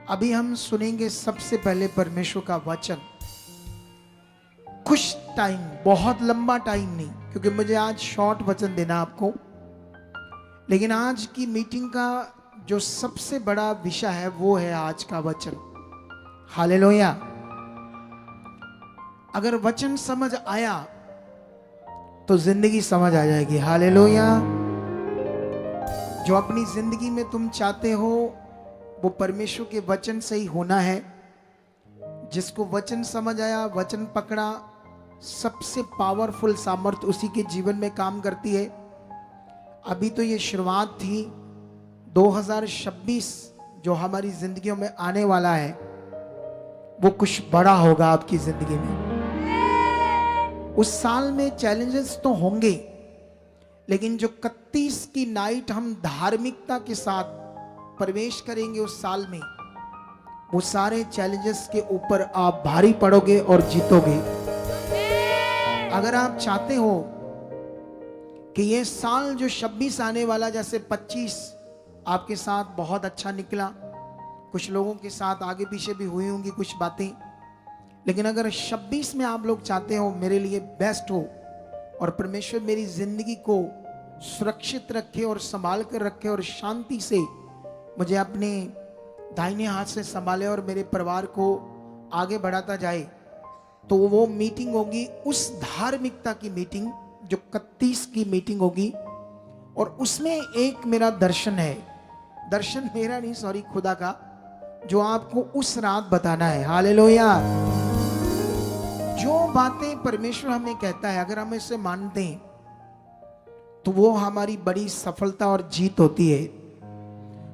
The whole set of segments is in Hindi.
अभी हम सुनेंगे सबसे पहले परमेश्वर का वचन। कुछ टाइम, बहुत लंबा टाइम नहीं, क्योंकि मुझे आज शॉर्ट वचन देना आपको। लेकिन आज की मीटिंग का जो सबसे बड़ा विषय है वो है आज का वचन। हालेलुया। अगर वचन समझ आया तो जिंदगी समझ आ जाएगी। हालेलुया। जो अपनी जिंदगी में तुम चाहते हो वो परमेश्वर के वचन से ही होना है। जिसको वचन समझ आया, वचन पकड़ा, सबसे पावरफुल सामर्थ्य उसी के जीवन में काम करती है। अभी तो ये शुरुआत थी। 2026 जो हमारी जिंदगियों में आने वाला है वो कुछ बड़ा होगा आपकी जिंदगी में। उस साल में चैलेंजेस तो होंगे, लेकिन जो 31 की नाइट हम धार्मिकता के साथ प्रवेश करेंगे उस साल में, वो सारे चैलेंजेस के ऊपर आप भारी पड़ोगे और जीतोगे। अगर आप चाहते हो कि ये साल जो 26 आने वाला, जैसे 25 आपके साथ बहुत अच्छा निकला, कुछ लोगों के साथ आगे पीछे भी हुई होंगी कुछ बातें, लेकिन अगर 26 में आप लोग चाहते हो मेरे लिए बेस्ट हो और परमेश्वर मेरी जिंदगी को सुरक्षित रखे और संभाल कर रखे और शांति से मुझे अपने दाहिने हाथ से संभाले और मेरे परिवार को आगे बढ़ाता जाए, तो वो मीटिंग होगी उस धार्मिकता की मीटिंग जो 31 की मीटिंग होगी। और उसमें एक मेरा दर्शन है, दर्शन मेरा नहीं, सॉरी, खुदा का, जो आपको उस रात बताना है। हालेलुया। जो बातें परमेश्वर हमें कहता है, अगर हम इसे मानते हैं तो वो हमारी बड़ी सफलता और जीत होती है।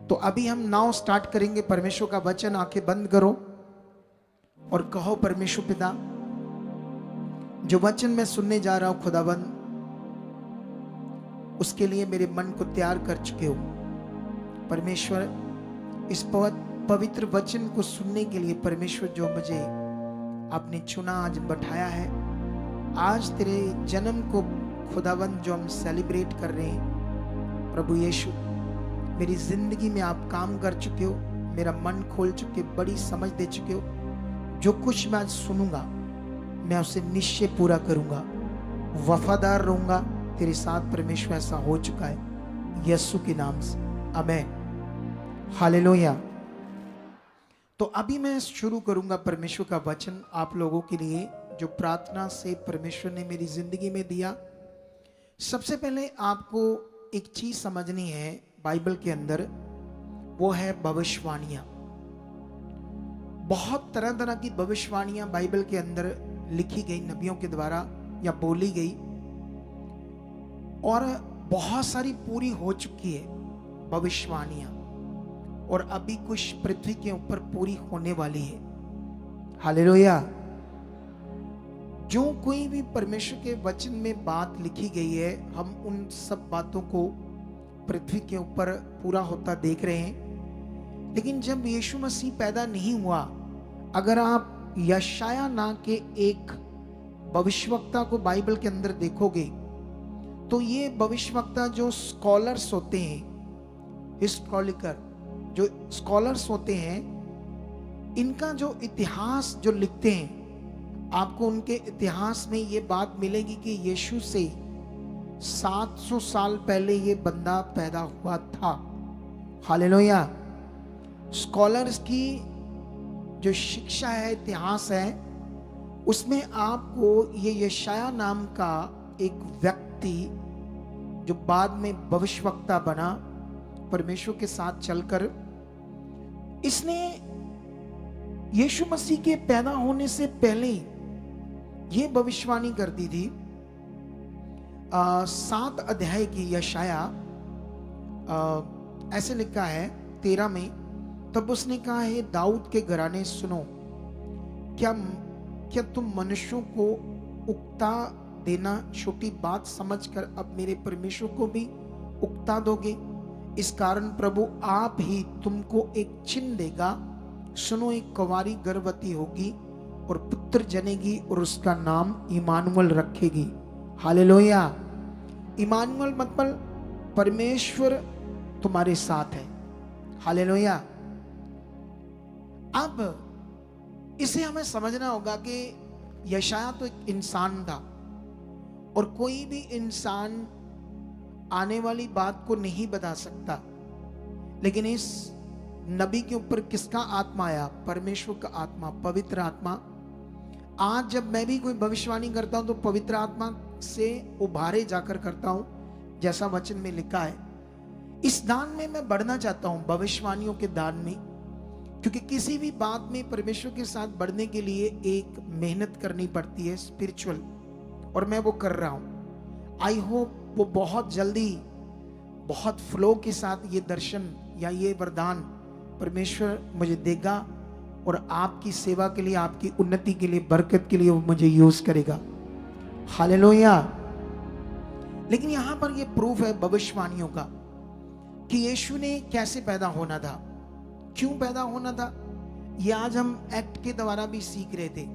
तो अभी हम नाउ स्टार्ट करेंगे परमेश्वर का वचन। आंखें बंद करो और कहो, परमेश्वर पिता, जो वचन मैं सुनने जा रहा हूं खुदाबंद, उसके लिए मेरे मन को तैयार कर चुके हो। परमेश्वर, इस पवित्र वचन को सुनने के लिए परमेश्वर जो मुझे आपने चुना, आज बैठाया है, आज तेरे जन्म को खुदाबंद जो हम सेलिब्रेट कर रहे हैं, प्रभु यीशु, मेरी जिंदगी में आप काम कर चुके हो, मेरा मन खोल चुके, बड़ी समझ दे चुके हो। जो कुछ मैं आज सुनूंगा मैं उसे निश्चय पूरा करूंगा, वफादार रहूंगा तेरे साथ। परमेश्वर, ऐसा हो चुका है यीशु के नाम से, आमीन। हालेलुया। तो अभी मैं शुरू करूंगा परमेश्वर का वचन आप लोगों के लिए, जो प्रार्थना से परमेश्वर ने मेरी जिंदगी में दिया। सबसे पहले आपको एक चीज समझनी है बाइबल के अंदर, वो है भविष्यवाणियां। बहुत तरह तरह की भविष्यवाणियां बाइबल के अंदर लिखी गई, नबियों के द्वारा या बोली गई, और बहुत सारी पूरी हो चुकी है भविष्यवाणियां, और अभी कुछ पृथ्वी के ऊपर पूरी होने वाली है। हालेलुया। जो कोई भी परमेश्वर के वचन में बात लिखी गई है, हम उन सब बातों को पृथ्वी के ऊपर पूरा होता देख रहे हैं। लेकिन जब यीशु मसीह पैदा नहीं हुआ, अगर आप यशाया नाम के एक भविष्यवक्ता को बाइबल के अंदर देखोगे, तो ये भविष्यवक्ता जो स्कॉलर्स होते हैं, हिस्टोरिकल जो स्कॉलर्स होते हैं, इनका जो इतिहास जो लिखते हैं, आपको उनके इतिहास में ये बात मिलेगी कि यीशु से 700 साल पहले ये बंदा पैदा हुआ था। हालेलुया। स्कॉलर्स की जो शिक्षा है, इतिहास है, उसमें आपको ये यशाया नाम का एक व्यक्ति जो बाद में भविष्यवक्ता बना परमेश्वर के साथ चलकर, इसने यीशु मसीह के पैदा होने से पहले ये भविष्यवाणी कर दी थी। 7 अध्याय की यशाया, ऐसे लिखा है 13 में, तब उसने कहा, हे दाऊद के घराने सुनो, क्या तुम मनुष्यों को उकता देना छोटी बात समझकर अब मेरे परमेश्वर को भी उकता दोगे? इस कारण प्रभु आप ही तुमको एक चिन्ह देगा। सुनो, एक कुंवारी गर्भवती होगी और पुत्र जनेगी और उसका नाम इमानुएल रखेगी। हालेलुया। इमानुएल मतलब परमेश्वर तुम्हारे साथ है। हालेलुया। अब इसे हमें समझना होगा कि यशाया तो एक इंसान था और कोई भी इंसान आने वाली बात को नहीं बता सकता, लेकिन इस नबी के ऊपर किसका आत्मा आया? परमेश्वर का आत्मा, पवित्र आत्मा। आज जब मैं भी कोई भविष्यवाणी करता हूं तो पवित्र आत्मा से उभारे जाकर करता हूं, जैसा वचन में लिखा है। इस दान में मैं बढ़ना चाहता हूं, भविष्यवाणियों के दान में, क्योंकि किसी भी बात में परमेश्वर के साथ बढ़ने के लिए एक मेहनत करनी पड़ती है, स्पिरिचुअल, और मैं वो कर रहा हूं। आई होप वो बहुत जल्दी, बहुत फ्लो के साथ ये दर्शन या ये वरदान परमेश्वर मुझे देगा और आपकी सेवा के लिए, आपकी उन्नति के लिए, बरकत के लिए वो मुझे यूज करेगा। हालेलुया। लेकिन यहां पर ये प्रूफ है भविष्यवाणियों का कि यीशु ने कैसे पैदा होना था, क्यों पैदा होना था, ये आज हम एक्ट के द्वारा भी सीख रहे थे।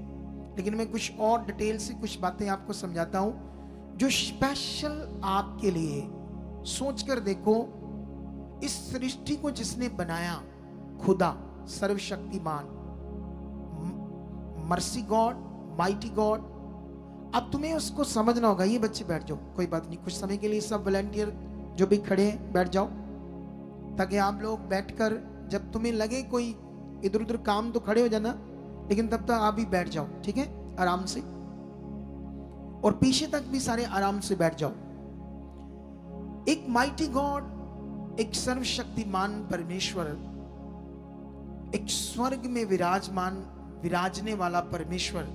लेकिन मैं कुछ और डिटेल से कुछ बातें आपको समझाता हूं जो स्पेशल आपके लिए। सोचकर देखो, इस सृष्टि को जिसने बनाया, खुदा सर्वशक्तिमान, मर्सी गॉड, माइटी गॉड। अब तुम्हें उसको समझना होगा। ये बच्चे बैठ जाओ, कोई बात नहीं, कुछ समय के लिए सब वॉलंटियर जो भी खड़े हैं बैठ जाओ, ताकि आप लोग बैठकर जब तुम्हें लगे कोई इधर उधर काम तो खड़े हो जाना, लेकिन तब तक आप भी बैठ जाओ, ठीक है, आराम से। और पीछे तक भी सारे आराम से बैठ जाओ। एक माइटी गॉड, एक सर्वशक्तिमान परमेश्वर, एक स्वर्ग में विराजमान, विराजने वाला परमेश्वर।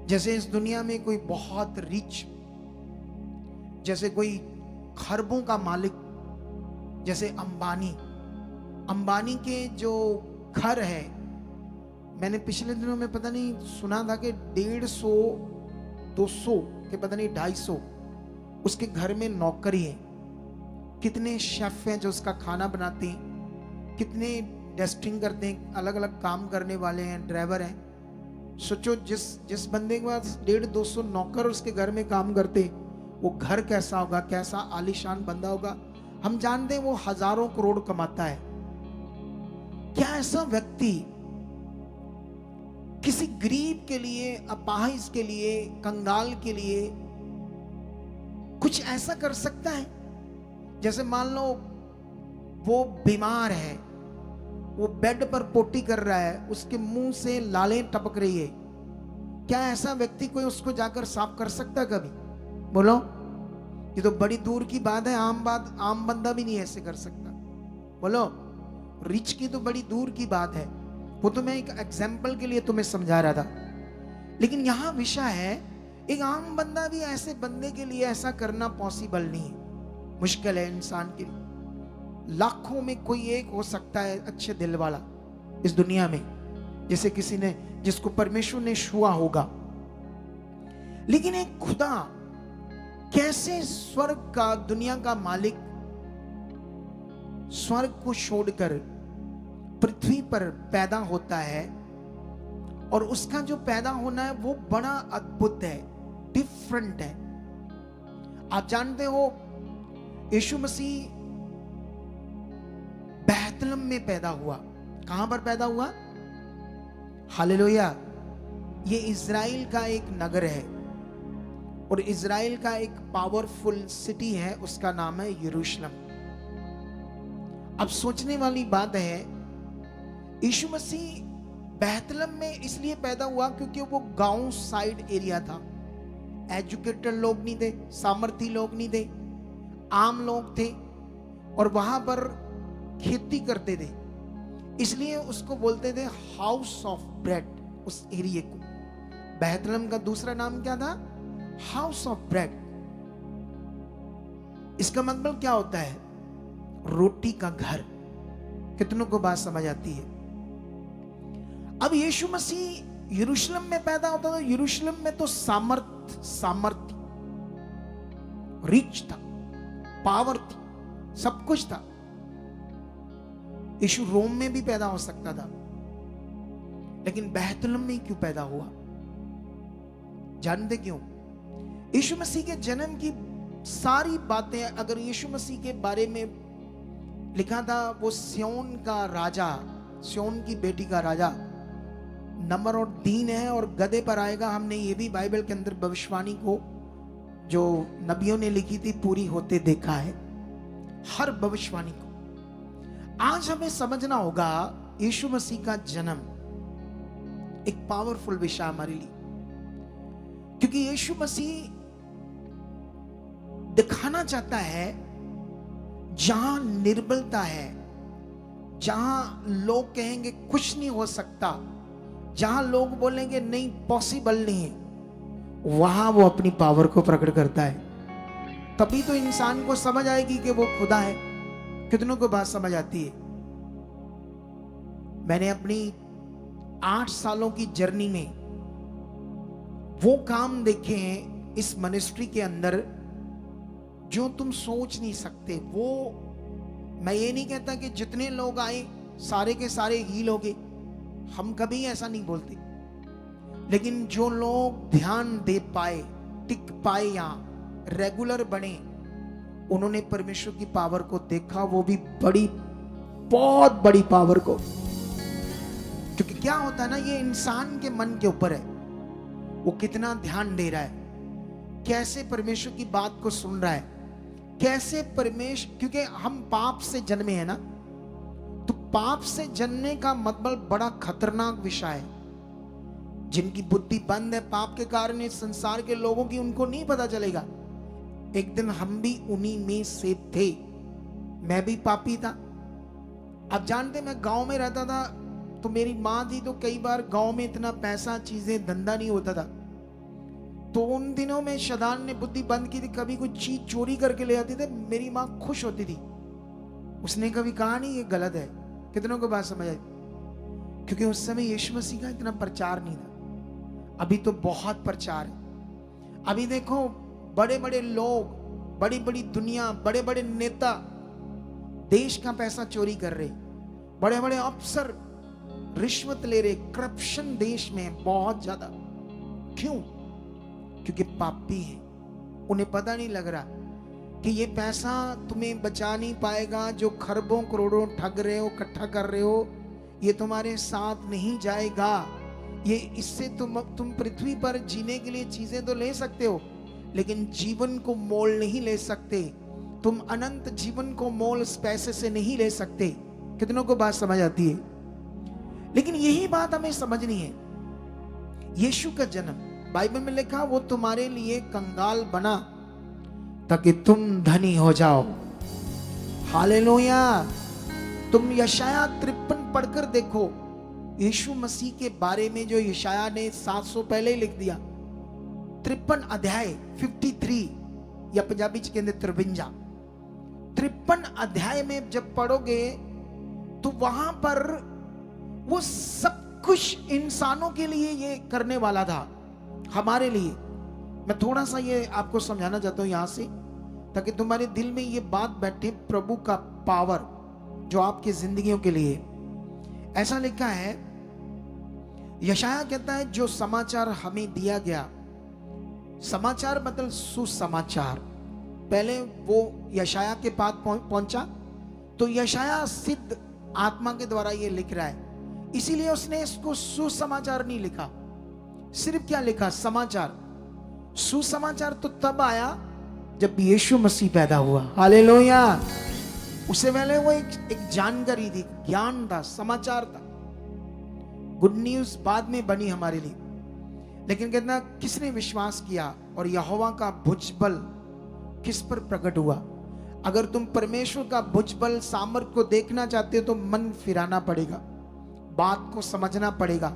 जैसे इस दुनिया में कोई बहुत रिच, जैसे कोई खरबों का मालिक, जैसे अंबानी के जो घर है, मैंने पिछले दिनों में पता नहीं सुना था कि 150, 200 के पता नहीं 250 उसके घर में नौकरी है। कितने शेफ हैं जो उसका खाना बनाते हैं, कितने डस्टिंग करते हैं, अलग अलग काम करने वाले हैं, ड्राइवर हैं। सोचो जिस बंदे के पास 150-200 नौकर उसके घर में काम करते, वो घर कैसा होगा, कैसा आलीशान बंदा होगा। हम जानते हैं वो हजारों करोड़ कमाता है। क्या ऐसा व्यक्ति किसी गरीब के लिए, अपाहिज के लिए, कंगाल के लिए कुछ ऐसा कर सकता है? जैसे मान लो वो बीमार है, वो बेड पर पोटी कर रहा है, उसके मुंह से लालें टपक रही है, क्या ऐसा व्यक्ति कोई उसको जाकर साफ कर सकता है कभी? बोलो, ये तो बड़ी दूर की बात है, आम बंदा भी नहीं ऐसे कर सकता। बोलो, रिच की तो बड़ी दूर की बात है, वो तो मैं एक एग्जाम्पल के लिए तुम्हें समझा रहा था। लेकिन यहां विषय है, एक आम बंदा भी ऐसे बंदे के लिए ऐसा करना पॉसिबल नहीं है, मुश्किल है इंसान के लिए। लाखों में कोई एक हो सकता है अच्छे दिल वाला इस दुनिया में, जैसे किसी ने, जिसको परमेश्वर ने छुआ होगा। लेकिन एक खुदा कैसे स्वर्ग का, दुनिया का मालिक स्वर्ग को छोड़कर पृथ्वी पर पैदा होता है, और उसका जो पैदा होना है वो बड़ा अद्भुत है, डिफरेंट है। आप जानते हो यीशु मसीह बैतलहम में पैदा हुआ। कहां पर पैदा हुआ? हालेलुया। ये इज़राइल का एक नगर है और इज़राइल का एक पावरफुल सिटी है, उसका नाम है यरूशलेम। अब सोचने वाली बात है, यीशु मसीह बैतलहम में इसलिए पैदा हुआ क्योंकि वो गांव साइड एरिया था। एजुकेटेड लोग नहीं थे, सामर्थी लोग नहीं थे, आम लोग थे, और वहां पर खेती करते थे, इसलिए उसको बोलते थे हाउस ऑफ ब्रेड। उस एरिया को, बैतलहम का दूसरा नाम क्या था? House of bread. इसका मतलब क्या होता है? रोटी का घर। कितनों को बात समझ आती है? अब यीशु मसीह यरूशलेम में पैदा होता था। यरूशलेम में तो सामर्थ्य, रिच था, पावर थी, सब कुछ था। यीशु रोम में भी पैदा हो सकता था, लेकिन बैतलहम में क्यों पैदा हुआ? जानते क्यों? यीशु मसीह के जन्म की सारी बातें अगर यीशु मसीह के बारे में लिखा था, वो सियोन का राजा, सिय्योन की बेटी का राजा नम्र और दीन है और गधे पर आएगा। हमने ये भी बाइबल के अंदर भविष्यवाणी को जो नबियों ने लिखी थी पूरी होते देखा है, हर भविष्यवाणी को। आज हमें समझना होगा यीशु मसीह का जन्म एक पावरफुल विषय हमारे लिए, क्योंकि यीशु मसीह दिखाना चाहता है जहां निर्बलता है, जहां लोग कहेंगे कुछ नहीं हो सकता, जहां लोग बोलेंगे नहीं पॉसिबल नहीं है, वहां वो अपनी पावर को प्रकट करता है। तभी तो इंसान को समझ आएगी कि वो खुदा है। कितनों को बात समझ आती है? मैंने अपनी 8 सालों की जर्नी में वो काम देखे हैं इस मिनिस्ट्री के अंदर जो तुम सोच नहीं सकते। वो मैं ये नहीं कहता कि जितने लोग आए सारे के सारे हील हो गए, हम कभी ऐसा नहीं बोलते, लेकिन जो लोग ध्यान दे पाए, टिक पाए, यहां रेगुलर बने, उन्होंने परमेश्वर की पावर को देखा, वो भी बड़ी बहुत बड़ी पावर को। क्योंकि क्या होता है ना, ये इंसान के मन के ऊपर है, वो कितना ध्यान दे रहा है, कैसे परमेश्वर की बात को सुन रहा है, कैसे परमेश्वर, क्योंकि हम पाप से जन्मे हैं ना, तो पाप से जन्मने का मतलब बड़ा खतरनाक विषय है। जिनकी बुद्धि बंद है पाप के कारण इस संसार के लोगों की, उनको नहीं पता चलेगा। एक दिन हम भी उन्हीं में से थे, मैं भी पापी था। अब जानते, मैं गांव में रहता था, तो मेरी माँ थी, तो कई बार गांव में इतना पैसा चीजें धंधा नहीं होता था, तो उन दिनों में शैतान ने बुद्धि बंद की थी, कभी कोई चीज चोरी करके ले आती थी, मेरी माँ खुश होती थी। उसने कभी कहा नहीं ये गलत है। कितनों को बात समझ आई? क्योंकि उस समय यीशु मसीह का इतना प्रचार नहीं था। अभी तो बहुत प्रचार है। अभी देखो बड़े बड़े लोग, बड़ी बड़ी दुनिया, बड़े बड़े नेता देश का पैसा चोरी कर रहे, बड़े बड़े अफसर रिश्वत ले रहे, करप्शन देश में बहुत ज्यादा। क्यों? क्योंकि पापी है, उन्हें पता नहीं लग रहा कि ये पैसा तुम्हें बचा नहीं पाएगा। जो खरबों करोड़ों ठग रहे हो, इकट्ठा कर रहे हो, ये तुम्हारे साथ नहीं जाएगा। ये इससे तुम पृथ्वी पर जीने के लिए चीजें तो ले सकते हो, लेकिन जीवन को मोल नहीं ले सकते। तुम अनंत जीवन को मोल इस पैसे से नहीं ले सकते। कितनों को बात समझ आती है? लेकिन यही बात हमें समझनी है। यीशु का जन्म बाइबल में लिखा, वो तुम्हारे लिए कंगाल बना ताकि तुम धनी हो जाओ। हालेलुया। तुम यशाया 53 पढ़कर देखो, यीशु मसीह के बारे में जो यशाया ने 700 पहले ही लिख दिया। 53 अध्याय 53 या पंजाबी च कहते 53। 53 अध्याय में जब पढ़ोगे तो वहां पर वो सब कुछ इंसानों के लिए ये करने वाला था, हमारे लिए। मैं थोड़ा सा ये आपको समझाना चाहता हूं यहां से, ताकि तुम्हारे दिल में ये बात बैठे, प्रभु का पावर जो आपकी जिंदगियों के लिए। ऐसा लिखा है, यशाया कहता है जो समाचार हमें दिया गया, समाचार मतलब सुसमाचार। पहले वो यशाया के पास पहुंचा, तो यशाया सिद्ध आत्मा के द्वारा ये लिख रहा है, इसीलिए उसने इसको सुसमाचार नहीं लिखा। सिर्फ क्या लिखा? समाचार। सुसमाचार तो तब आया जब यीशु मसीह पैदा हुआ। हालेलुया। उससे पहले वो एक जानकारी थी, ज्ञान था, समाचार था। गुड न्यूज बाद में बनी हमारे लिए। लेकिन कितना किसने विश्वास किया और यहोवा का भुजबल किस पर प्रकट हुआ? अगर तुम परमेश्वर का भुजबल सामर्थ को देखना चाहते हो तो मन फिराना पड़ेगा, बात को समझना पड़ेगा।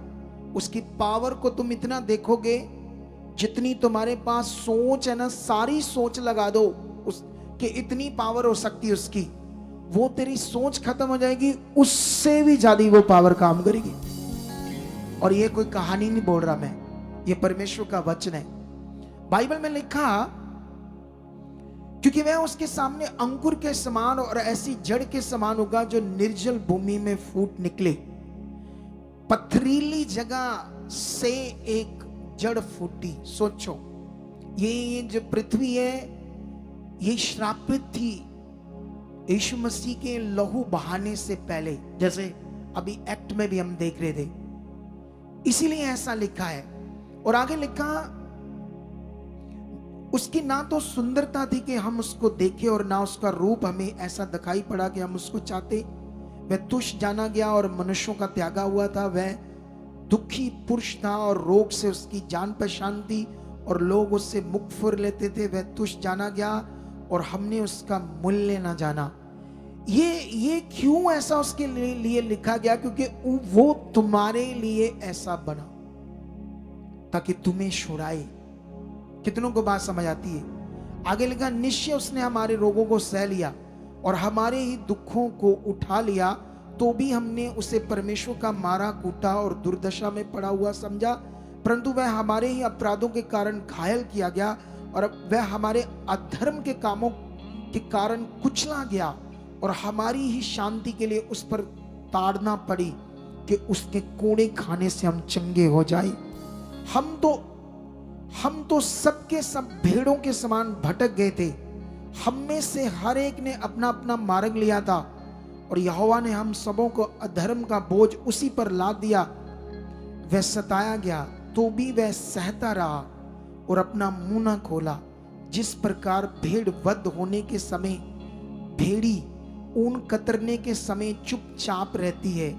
उसकी पावर को तुम इतना देखोगे, जितनी तुम्हारे पास सोच है ना, सारी सोच लगा दो उस कि इतनी पावर हो सकती है उसकी, वो तेरी सोच खत्म हो जाएगी, उससे भी ज्यादा वो पावर काम करेगी। और ये कोई कहानी नहीं बोल रहा मैं, ये परमेश्वर का वचन है। बाइबल में लिखा, क्योंकि वह उसके सामने अंकुर के समान और ऐसी जड़ के समान होगा जो निर्जल भूमि में फूट निकले। पथरीली जगह से एक जड़ फूटी। सोचो, ये जो पृथ्वी है ये श्रापित थी यीशु मसीह के लहू बहाने से पहले। जैसे अभी एक्ट में भी हम देख रहे थे, इसीलिए ऐसा लिखा है। और आगे लिखा, उसकी ना तो सुंदरता थी कि हम उसको देखें और ना उसका रूप हमें ऐसा दिखाई पड़ा कि हम उसको चाहते। वह तुच्छ जाना गया और मनुष्यों का त्यागा हुआ था। वह दुखी पुरुष था और रोग से उसकी जान पहचान थी और लोग उससे मुख फुर लेते थे। वह तुच्छ जाना गया और हमने उसका मूल्य ना जाना। ये क्यों ऐसा उसके लिए लिखा गया? क्योंकि वो तुम्हारे लिए ऐसा बना ताकि तुम्हें छुड़ाए। कितनों को बात समझ आती है? आगे लिखा, निश्चय उसने हमारे रोगों को सह लिया और हमारे ही दुखों को उठा लिया, तो भी हमने उसे परमेश्वर का मारा कूटा और दुर्दशा में पड़ा हुआ समझा। परंतु वह हमारे ही अपराधों के कारण घायल किया गया और वह हमारे अधर्म के कामों के कारण कुचला गया और हमारी ही शांति के लिए उस पर ताड़ना पड़ी कि उसके कोड़े खाने से हम चंगे हो जाए। हम तो सबके सब भेड़ों के समान भटक गए थे। हम में से हर एक ने अपना अपना मार्ग लिया था और यहोवा ने हम सबों को अधर्म का बोझ उसी पर लाद दिया। वह सताया गया तो भी वह सहता रहा और अपना मुंह न खोला। जिस प्रकार भेड़ वध होने के समय भेड़ी ऊन कतरने के समय चुपचाप रहती है,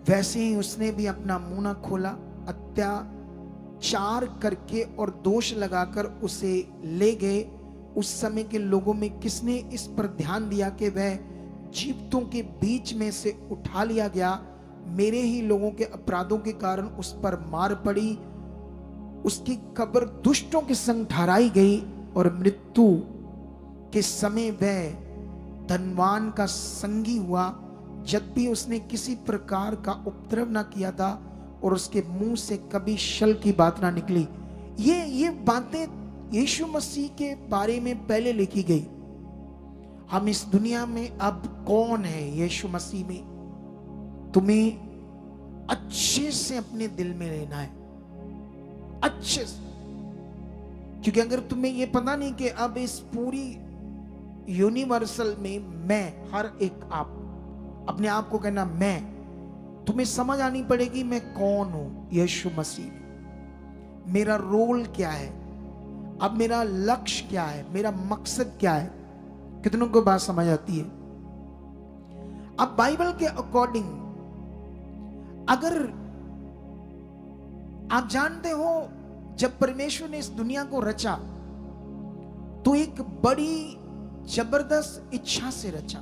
वैसे ही उसने भी अपना मुंह न खोला। अत्याचार करके और दोष लगाकर उसे ले गए। उस समय के लोगों में किसने इस पर ध्यान दिया कि वह जीवितों के बीच में से उठा लिया गया? मेरे ही लोगों के अपराधों के कारण उस पर मार पड़ी। उसकी कब्र दुष्टों के संग ठहराई गई और मृत्यु के समय वह धनवान का संगी हुआ, जब भी उसने किसी प्रकार का उपद्रव ना किया था और उसके मुंह से कभी छल की बात ना निकली। ये बातें यीशु मसीह के बारे में पहले लिखी गई। हम इस दुनिया में अब कौन है? यीशु मसीह में तुम्हें अच्छे से अपने दिल में लेना है, अच्छे से। क्योंकि अगर तुम्हें ये पता नहीं कि अब इस पूरी यूनिवर्सल में मैं, हर एक आप अपने आप को कहना मैं, तुम्हें समझ आनी पड़ेगी मैं कौन हूं यीशु मसीह में, मेरा रोल क्या है, अब मेरा लक्ष्य क्या है, मेरा मकसद क्या है। कितनों को बात समझ आती है? अब बाइबल के अकॉर्डिंग अगर आप जानते हो, जब परमेश्वर ने इस दुनिया को रचा तो एक बड़ी जबरदस्त इच्छा से रचा।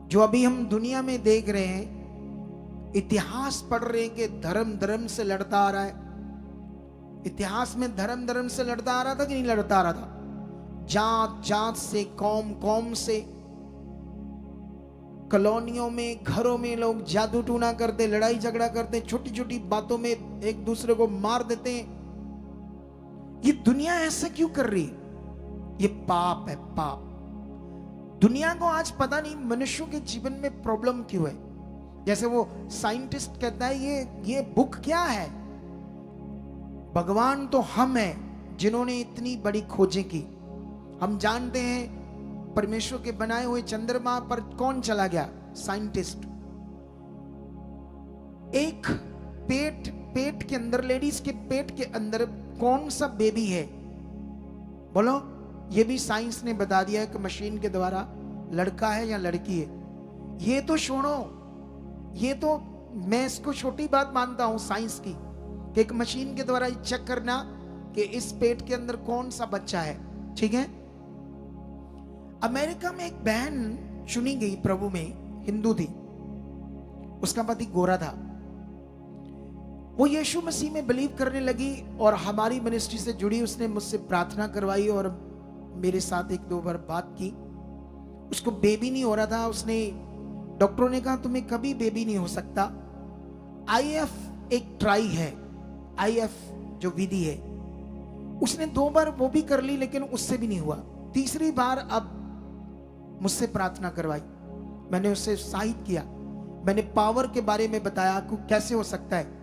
जो अभी हम दुनिया में देख रहे हैं, इतिहास पढ़ रहे हैं कि धर्म से लड़ता आ रहा है। इतिहास में धर्म से लड़ता आ रहा था कि नहीं लड़ता आ रहा था? जात से, कौम से, कॉलोनियों में, घरों में लोग जादू टूना करते, लड़ाई झगड़ा करते, छोटी छोटी बातों में एक दूसरे को मार देते हैं। ये दुनिया ऐसा क्यों कर रही? ये पाप है, पाप। दुनिया को आज पता नहीं मनुष्यों के जीवन में प्रॉब्लम क्यों है। जैसे वो साइंटिस्ट कहता है ये बुक क्या है? भगवान तो हम हैं जिन्होंने इतनी बड़ी खोजें की। हम जानते हैं परमेश्वर के बनाए हुए चंद्रमा पर कौन चला गया? साइंटिस्ट। एक पेट के अंदर, लेडीज के पेट के अंदर कौन सा बेबी है? बोलो। ये भी साइंस ने बता दिया है कि मशीन के द्वारा लड़का है या लड़की है। ये तो छोड़ो, ये तो मैं इसको छोटी बात मानता हूं साइंस की, कि एक मशीन के द्वारा चेक करना कि इस पेट के अंदर कौन सा बच्चा है। ठीक है। अमेरिका में एक बहन चुनी गई प्रभु में, हिंदू थी, उसका पति गोरा था। वो यीशु मसीह में बिलीव करने लगी और हमारी मिनिस्ट्री से जुड़ी। उसने मुझसे प्रार्थना करवाई और मेरे साथ एक दो बार बात की। उसको बेबी नहीं हो रहा था। उसने, डॉक्टरों ने कहा तुम्हें कभी बेबी नहीं हो सकता। आईएफ एक ट्राई है, आईएफ जो विधि है, उसने 2 बार वो भी कर ली लेकिन उससे भी नहीं हुआ। तीसरी बार अब मुझसे प्रार्थना करवाई। मैंने उससे उत्साहित किया, मैंने पावर के बारे में बताया कि कैसे हो सकता है।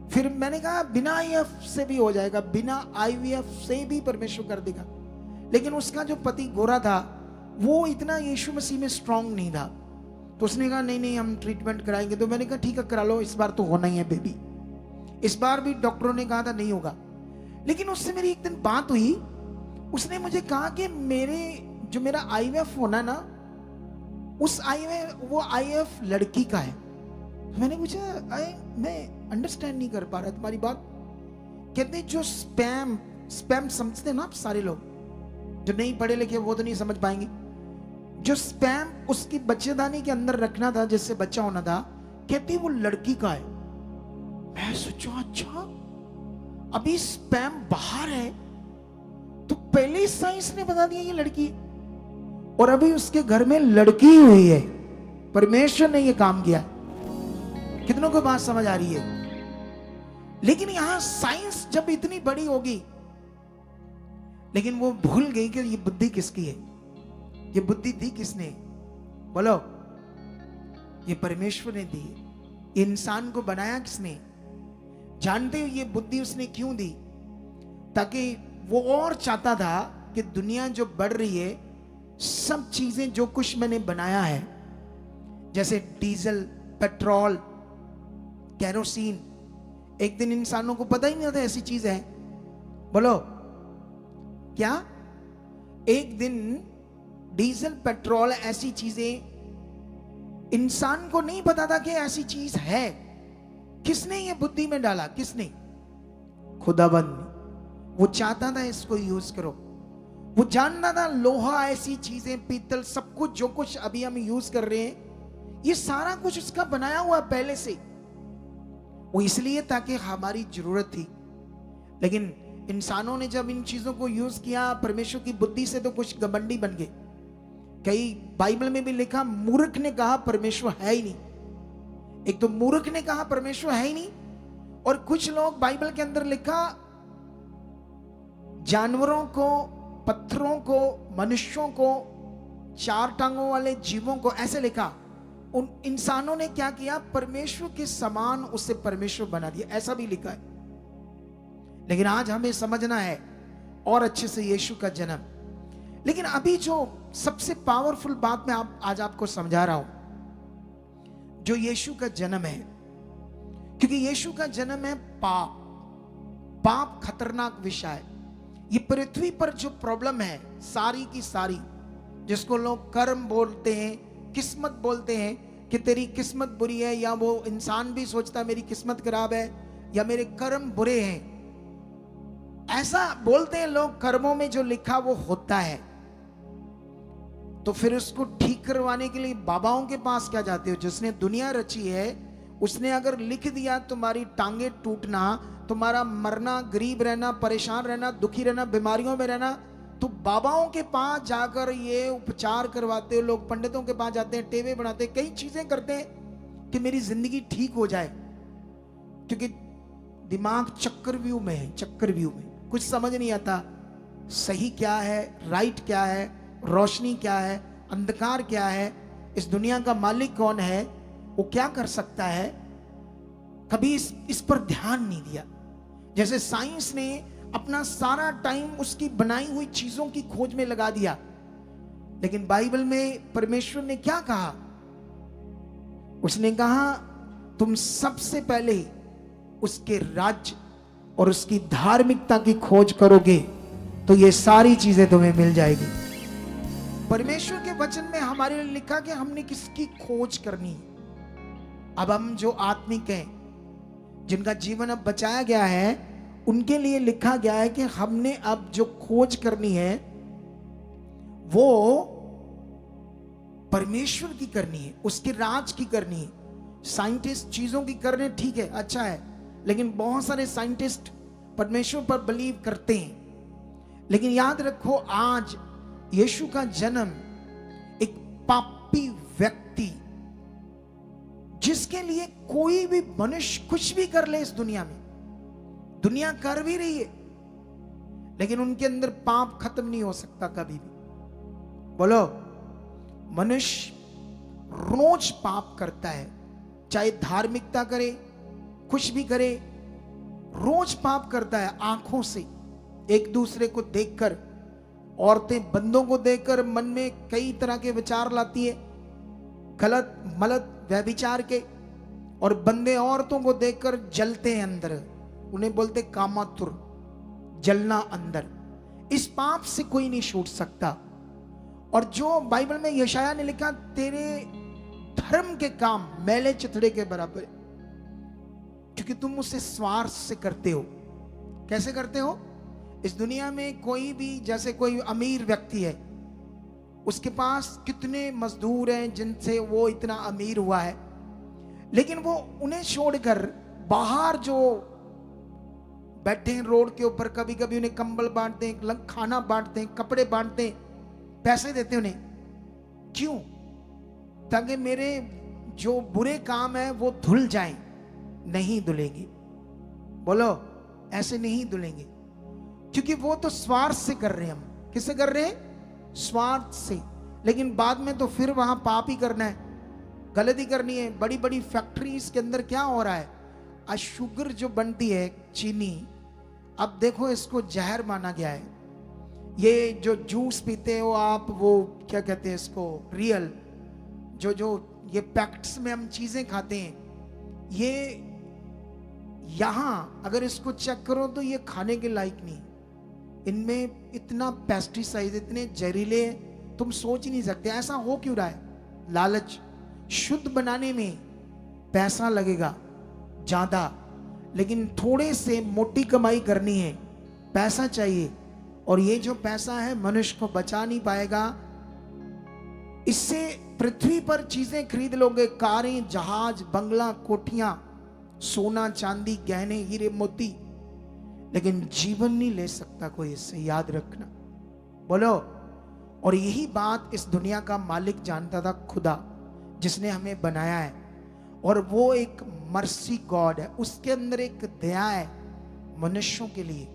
फिर मैंने कहा बिना आईएफ से भी हो जाएगा, बिना आईवीएफ से भी परमेश्वर कर देगा। लेकिन उसका जो पति गोरा था वो इतना यीशु मसीह में स्ट्रांग नहीं था। तो उसने कहा नहीं नहीं हम ट्रीटमेंट कराएंगे। तो मैंने कहा ठीक है करा लो, इस बार तो होना ही है बेबी। इस बार भी डॉक्टरों ने कहा था नहीं होगा, लेकिन उससे मेरी एक दिन बात हुई। उसने मुझे कहा कि मेरा आईवीएफ होना ना, उस वो आईवीएफ लड़की का है। तो मैंने पूछा मैं अंडरस्टैंड नहीं कर पा रहा तुम्हारी बात। कहते जो स्पैम समझते ना आप सारे लोग, जो नहीं पढ़े लिखे वो तो नहीं समझ पाएंगे। जो स्पैम उसकी बच्चेदानी के अंदर रखना था, जिससे बच्चा होना था, कहती वो लड़की का है। मैं सोचा अच्छा अभी स्पैम बाहर है, तो पहले साइंस ने बता दिया ये लड़की है, और अभी उसके घर में लड़की हुई है। परमेश्वर ने ये काम किया। कितनों को बात समझ आ रही है? लेकिन यहां साइंस जब इतनी बड़ी होगी, लेकिन वो भूल गई कि ये बुद्धि किसकी है। ये बुद्धि दी किसने? बोलो। ये परमेश्वर ने दी। ये इंसान को बनाया किसने? जानते हो ये बुद्धि उसने क्यों दी? ताकि वो और चाहता था कि दुनिया जो बढ़ रही है, सब चीजें जो कुछ मैंने बनाया है, जैसे डीजल, पेट्रोल, केरोसिन, एक दिन इंसानों को पता ही नहीं था ऐसी चीज है। बोलो क्या? एक दिन डीजल, पेट्रोल, ऐसी चीजें इंसान को नहीं पता था कि ऐसी चीज है। किसने ये बुद्धि में डाला? किसने? खुदाबंद ने। वो चाहता था इसको यूज करो। वो जानता था लोहा, ऐसी चीजें, पीतल, सब कुछ जो कुछ अभी हम यूज कर रहे हैं, ये सारा कुछ उसका बनाया हुआ पहले से। वो इसलिए ताकि हमारी जरूरत थी। लेकिन इंसानों ने जब इन चीजों को यूज किया परमेश्वर की बुद्धि से, तो कुछ घमंडी बन गए। कई बाइबल में भी लिखा, मूर्ख ने कहा परमेश्वर है ही नहीं। एक तो मूर्ख ने कहा परमेश्वर है ही नहीं, और कुछ लोग बाइबल के अंदर लिखा, जानवरों को, पत्थरों को, मनुष्यों को, चार टांगों वाले जीवों को, ऐसे लिखा। उन इंसानों ने क्या किया? परमेश्वर के समान उसे परमेश्वर बना दिया, ऐसा भी लिखा है। लेकिन आज हमें समझना है और अच्छे से यीशु का जन्म। लेकिन अभी जो सबसे पावरफुल बात मैं आज आपको समझा रहा हूं, जो यीशु का जन्म है, क्योंकि यीशु का जन्म है पाप खतरनाक विषय है। ये पृथ्वी पर जो प्रॉब्लम है सारी की सारी, जिसको लोग कर्म बोलते हैं, किस्मत बोलते हैं कि तेरी किस्मत बुरी है, या वो इंसान भी सोचता है मेरी किस्मत खराब है या मेरे कर्म बुरे हैं, ऐसा बोलते हैं लोग। कर्मों में जो लिखा वो होता है। तो फिर उसको ठीक करवाने के लिए बाबाओं के पास क्या जाते हो? जिसने दुनिया रची है उसने अगर लिख दिया तुम्हारी टांगे टूटना, तुम्हारा मरना, गरीब रहना, परेशान रहना, दुखी रहना, बीमारियों में रहना, तो बाबाओं के पास जाकर ये उपचार करवाते हो लोग। पंडितों के पास जाते हैं, टेवे बनाते हैं, कई चीजें करते हैं कि मेरी जिंदगी ठीक हो जाए, क्योंकि दिमाग चक्रव्यूह में है। चक्रव्यूह में कुछ समझ नहीं आता, सही क्या है, राइट क्या है, रोशनी क्या है, अंधकार क्या है, इस दुनिया का मालिक कौन है, वो क्या कर सकता है। कभी इस पर ध्यान नहीं दिया। जैसे साइंस ने अपना सारा टाइम उसकी बनाई हुई चीजों की खोज में लगा दिया, लेकिन बाइबल में परमेश्वर ने क्या कहा? उसने कहा तुम सबसे पहले उसके राज्य और उसकी धार्मिकता की खोज करोगे तो ये सारी चीजें तुम्हें मिल जाएगी। परमेश्वर के वचन में हमारे लिए लिखा कि हमने किसकी खोज करनी है। अब हम जो आत्मिक हैं, जिनका जीवन अब बचाया गया है, उनके लिए लिखा गया है कि हमने अब जो खोज करनी है वो परमेश्वर की करनी है, उसके राज की करनी है। साइंटिस्ट चीजों की कर रहे, ठीक है, अच्छा है, लेकिन बहुत सारे साइंटिस्ट परमेश्वर पर बिलीव करते हैं। लेकिन याद रखो, आज यीशु का जन्म एक पापी व्यक्ति, जिसके लिए कोई भी मनुष्य कुछ भी कर ले इस दुनिया में, दुनिया कर भी रही है, लेकिन उनके अंदर पाप खत्म नहीं हो सकता कभी भी। बोलो, मनुष्य रोज पाप करता है, चाहे धार्मिकता करे, कुछ भी करे, रोज पाप करता है। आंखों से, एक दूसरे को देखकर, औरतें बंदों को देखकर मन में कई तरह के विचार लाती है, गलत मलत व्यभिचार के, और बंदे औरतों को देखकर जलते हैं अंदर, उन्हें बोलते कामातुर, जलना अंदर। इस पाप से कोई नहीं छूट सकता। और जो बाइबल में यशाया ने लिखा, तेरे धर्म के काम मैले चिथड़े के बराबर, क्योंकि तुम उसे स्वार्थ से करते हो। कैसे करते हो? इस दुनिया में कोई भी, जैसे कोई अमीर व्यक्ति है, उसके पास कितने मजदूर हैं जिनसे वो इतना अमीर हुआ है, लेकिन वो उन्हें छोड़कर बाहर जो बैठे हैं रोड के ऊपर, कभी कभी उन्हें कंबल बांटते हैं, खाना बांटते हैं, कपड़े बांटते हैं, पैसे देते हैं उन्हें। क्यों? ताकि मेरे जो बुरे काम है वो धुल जाएं। नहीं धुलेंगे, बोलो, ऐसे नहीं धुलेंगे, क्योंकि वो तो स्वार्थ से कर रहे हैं। हम किससे कर रहे हैं? स्वार्थ से। लेकिन बाद में तो फिर वहां पाप ही करना है, गलती करनी है। बड़ी बड़ी फैक्ट्रीज के अंदर क्या हो रहा है? आज शुगर जो बनती है, चीनी, अब देखो इसको जहर माना गया है। ये जो जूस पीते हो आप, वो क्या कहते हैं इसको, रियल, जो ये पैक्ट्स में हम चीजें खाते हैं, ये यहां अगर इसको चेक करो तो ये खाने के लायक नहीं। इनमें इतना पेस्टिसाइड, इतने जहरीले, तुम सोच ही नहीं सकते। ऐसा हो क्यों रहा है? लालच। शुद्ध बनाने में पैसा लगेगा ज्यादा, लेकिन थोड़े से मोटी कमाई करनी है, पैसा चाहिए, और ये जो पैसा है मनुष्य को बचा नहीं पाएगा। इससे पृथ्वी पर चीजें खरीद लोगे, कारें, जहाज, बंगला, कोठियां, सोना चांदी, गहने, हीरे मोती, लेकिन जीवन नहीं ले सकता कोई इससे, याद रखना। बोलो। और यही बात इस दुनिया का मालिक जानता था, खुदा जिसने हमें बनाया है, और वो एक मर्सी गॉड है, उसके अंदर एक दया है मनुष्यों के लिए।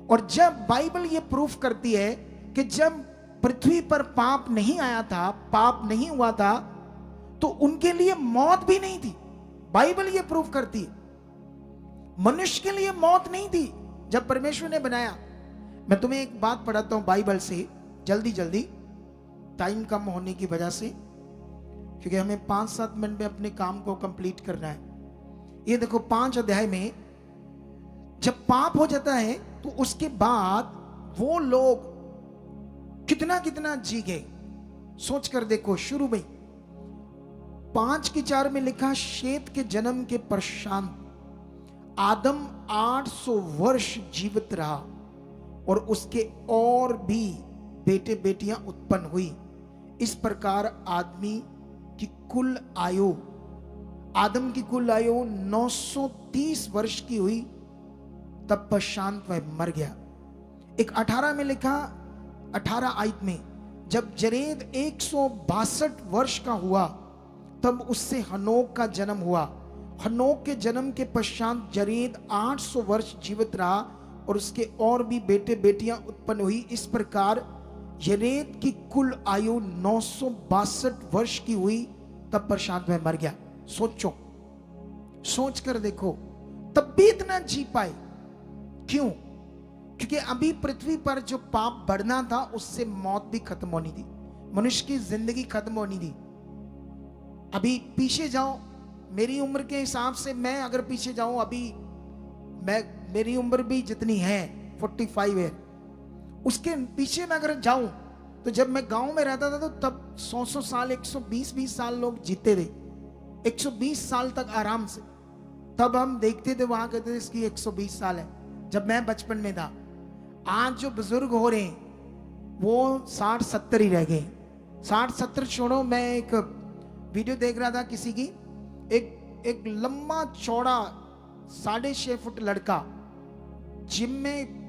और जब बाइबल ये प्रूफ करती है कि जब पृथ्वी पर पाप नहीं आया था, पाप नहीं हुआ था, तो उनके लिए मौत भी नहीं थी। बाइबल ये प्रूफ करती है, मनुष्य के लिए मौत नहीं थी जब परमेश्वर ने बनाया। मैं तुम्हें एक बात पढ़ाता हूं बाइबल से, जल्दी जल्दी, टाइम कम होने की वजह से, क्योंकि हमें 5-7 मिनट में अपने काम को कंप्लीट करना है। ये देखो 5 अध्याय में जब पाप हो जाता है तो उसके बाद वो लोग कितना कितना जी गए, सोच कर देखो। शुरू में 5:4 में लिखा, शेत के जन्म के पश्चात आदम 800 वर्ष जीवित रहा, और उसके और भी बेटे बेटियां उत्पन्न हुई। इस प्रकार आदमी की कुल आयु, आदम की कुल आयु 930 वर्ष की हुई, तब पश्चात वह मर गया। एक 18 में लिखा, 18 आयत में, जब जरेद 162 वर्ष का हुआ तब उससे हनोक का जन्म हुआ। हनोक के जन्म के पश्चात जरेद 800 वर्ष जीवित रहा, और उसके और भी बेटे बेटियां उत्पन्न हुई। इस प्रकार यरेद की कुल आयु 962 वर्ष की हुई, तब पश्चात वह मर गया। सोचो, सोच कर देखो, तब भी इतना जी पाए। क्यों? क्योंकि अभी पृथ्वी पर जो पाप बढ़ना था, उससे मौत भी खत्म होनी थी, मनुष्य की जिंदगी खत्म होनी थी। अभी पीछे जाओ, मेरी उम्र के हिसाब से मैं अगर पीछे जाऊं, अभी मेरी उम्र भी जितनी है 45 है, उसके पीछे मैं अगर जाऊं तो जब मैं गांव में रहता था तो तब 100 साल, 120 साल लोग जीते थे, 120 साल तक आराम से। तब हम देखते थे, वहां कहते थे इसकी 120 साल है, जब मैं बचपन में था। आज जो बुजुर्ग हो रहे हैं वो 60-70 ही रह गए। 60-70 छोड़ो, मैं एक वीडियो देख रहा था किसी की, एक लंबा चौड़ा 6.5 फुट लड़का जिम में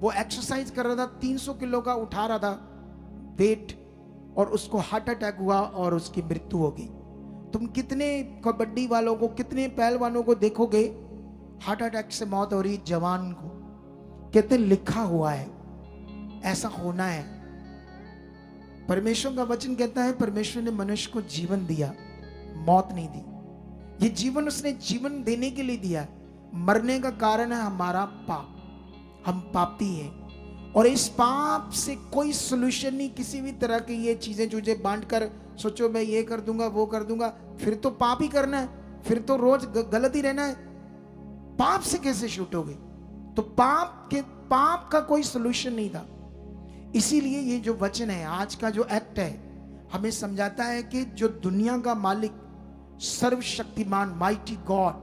वो एक्सरसाइज कर रहा था, 300 किलो का उठा रहा था वेट, और उसको हार्ट अटैक हुआ और उसकी मृत्यु हो गई। तुम कितने कबड्डी वालों को, कितने पहलवानों को देखोगे हार्ट अटैक से मौत हो रही, जवान को। कहते लिखा हुआ है, ऐसा होना है। परमेश्वर का वचन कहता है, परमेश्वर ने मनुष्य को जीवन दिया, मौत नहीं दी। ये जीवन उसने जीवन देने के लिए दिया। मरने का कारण है हमारा पाप, हम पापी हैं, और इस पाप से कोई सोल्यूशन नहीं। किसी भी तरह की ये चीजें चूजे बांटकर सोचो मैं ये कर दूंगा वो कर दूंगा, फिर तो पाप ही करना है, फिर तो रोज गलत ही रहना है, पाप से कैसे छूटोगे? तो पाप का कोई सोल्यूशन नहीं था। इसीलिए ये जो वचन है, आज का जो एक्ट है, हमें समझाता है कि जो दुनिया का मालिक, सर्वशक्तिमान, माइटी गॉड,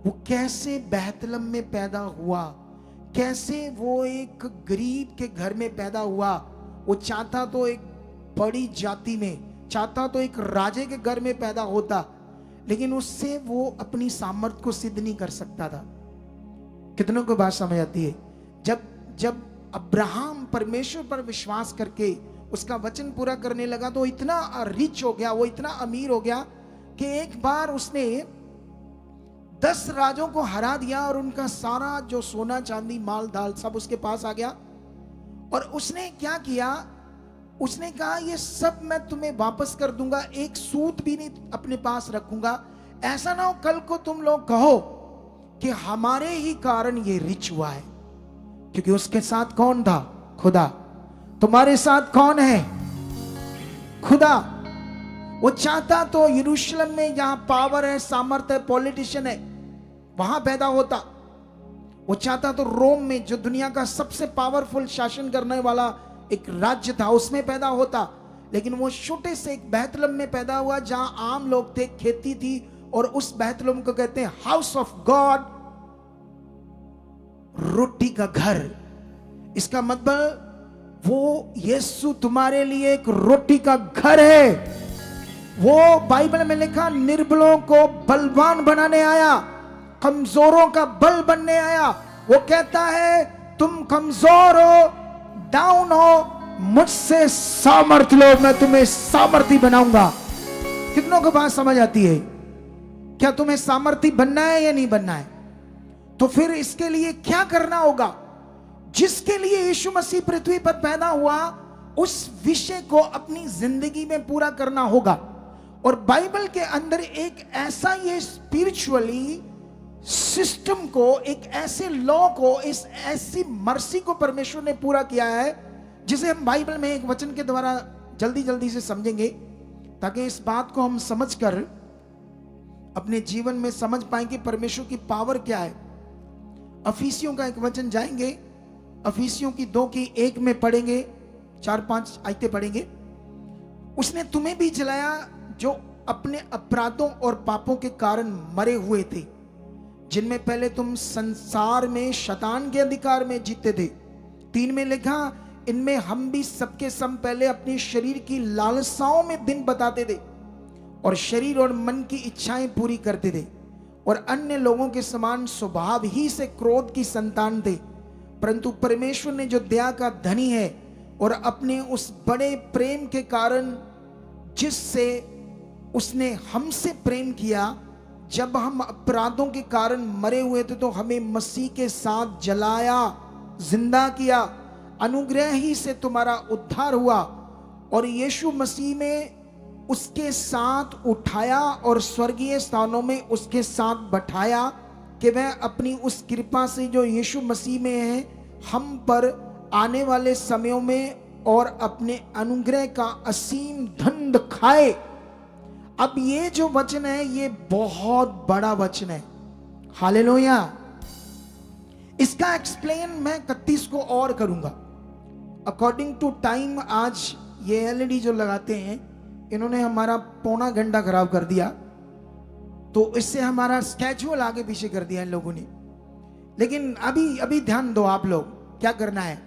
वो कैसे बेहतलम में पैदा हुआ, कैसे वो एक गरीब के घर में पैदा हुआ। वो चाहता तो एक बड़ी जाति में, चाहता तो एक राजे के घर में पैदा होता, लेकिन उससे वो अपनी सामर्थ्य को सिद्ध नहीं कर सकता था। कितनों को बात समझ आती है? जब अब्राहम परमेश्वर पर विश्वास करके उसका वचन पूरा करने लगा, तो इतना रिच हो गया, वो इतना अमीर हो गया कि एक बार उसने 10 राजों को हरा दिया और उनका सारा जो सोना चांदी माल दाल सब उसके पास आ गया। और उसने क्या किया? उसने कहा ये सब मैं तुम्हें वापस कर दूंगा, एक सूत भी नहीं अपने पास रखूंगा, ऐसा ना हो कल को तुम लोग कहो कि हमारे ही कारण ये रिच हुआ है। क्योंकि उसके साथ कौन था? खुदा। तुम्हारे साथ कौन है? खुदा। वो चाहता तो यरूशलेम में जहां पावर है, सामर्थ है, पॉलिटिशियन है, वहां पैदा होता। वो चाहता तो रोम में, जो दुनिया का सबसे पावरफुल शासन करने वाला एक राज्य था, उसमें पैदा होता। लेकिन वो छोटे से एक बेहतलम में पैदा हुआ जहां आम लोग थे, खेती थी, और उस बेहतलम को कहते हैं हाउस ऑफ गॉड, रोटी का घर। इसका मतलब वो यीशु तुम्हारे लिए एक रोटी का घर है। वो बाइबल में लिखा निर्बलों को बलवान बनाने आया, कमजोरों का बल बनने आया। वो कहता है तुम कमजोर हो, डाउन हो, मुझसे सामर्थ लो, मैं तुम्हें सामर्थी बनाऊंगा। कितनों को बात समझ आती है? क्या तुम्हें सामर्थी बनना है या नहीं बनना है? तो फिर इसके लिए क्या करना होगा? जिसके लिए यीशु मसीह पृथ्वी पर पैदा हुआ, उस विषय को अपनी जिंदगी में पूरा करना होगा। और बाइबल के अंदर एक ऐसा ये स्पिरिचुअली सिस्टम को, एक ऐसे लॉ को, इस ऐसी मर्सी को परमेश्वर ने पूरा किया है, जिसे हम बाइबल में एक वचन के द्वारा जल्दी जल्दी से समझेंगे, ताकि इस बात को हम समझकर अपने जीवन में समझ पाएं कि परमेश्वर की पावर क्या है। अफिसियों का एक वचन जाएंगे, अफिसियों की 2:1 में पढ़ेंगे, 4-5 आयतें पढ़ेंगे। उसने तुम्हें भी जलाया जो अपने अपराधों और पापों के कारण मरे हुए थे, जिनमें पहले तुम संसार में शैतान के अधिकार में जीते थे। 3 में लिखा इनमें हम भी सबके सम पहले अपने शरीर की लालसाओं में दिन बताते थे और शरीर और मन की इच्छाएं पूरी करते थे, और अन्य लोगों के समान स्वभाव ही से क्रोध की संतान थे। परंतु परमेश्वर ने जो दया का धनी है और अपने उस बड़े प्रेम के कारण जिससे उसने हमसे प्रेम किया, जब हम अपराधों के कारण मरे हुए थे तो हमें मसीह के साथ जलाया, जिंदा किया। अनुग्रह ही से तुम्हारा उद्धार हुआ और यीशु मसीह में उसके साथ उठाया और स्वर्गीय स्थानों में उसके साथ बैठाया, कि वह अपनी उस कृपा से जो यीशु मसीह में है हम पर आने वाले समयों में और अपने अनुग्रह का असीम धन दिखाए। अब ये जो वचन है ये बहुत बड़ा वचन है। हालेलुया। इसका एक्सप्लेन मैं 31 को और करूंगा अकॉर्डिंग टू टाइम। आज ये एलईडी जो लगाते हैं इन्होंने हमारा पौना घंटा खराब कर दिया, तो इससे हमारा स्केड्यूल आगे पीछे कर दिया इन लोगों ने। लेकिन अभी ध्यान दो आप लोग, क्या करना है।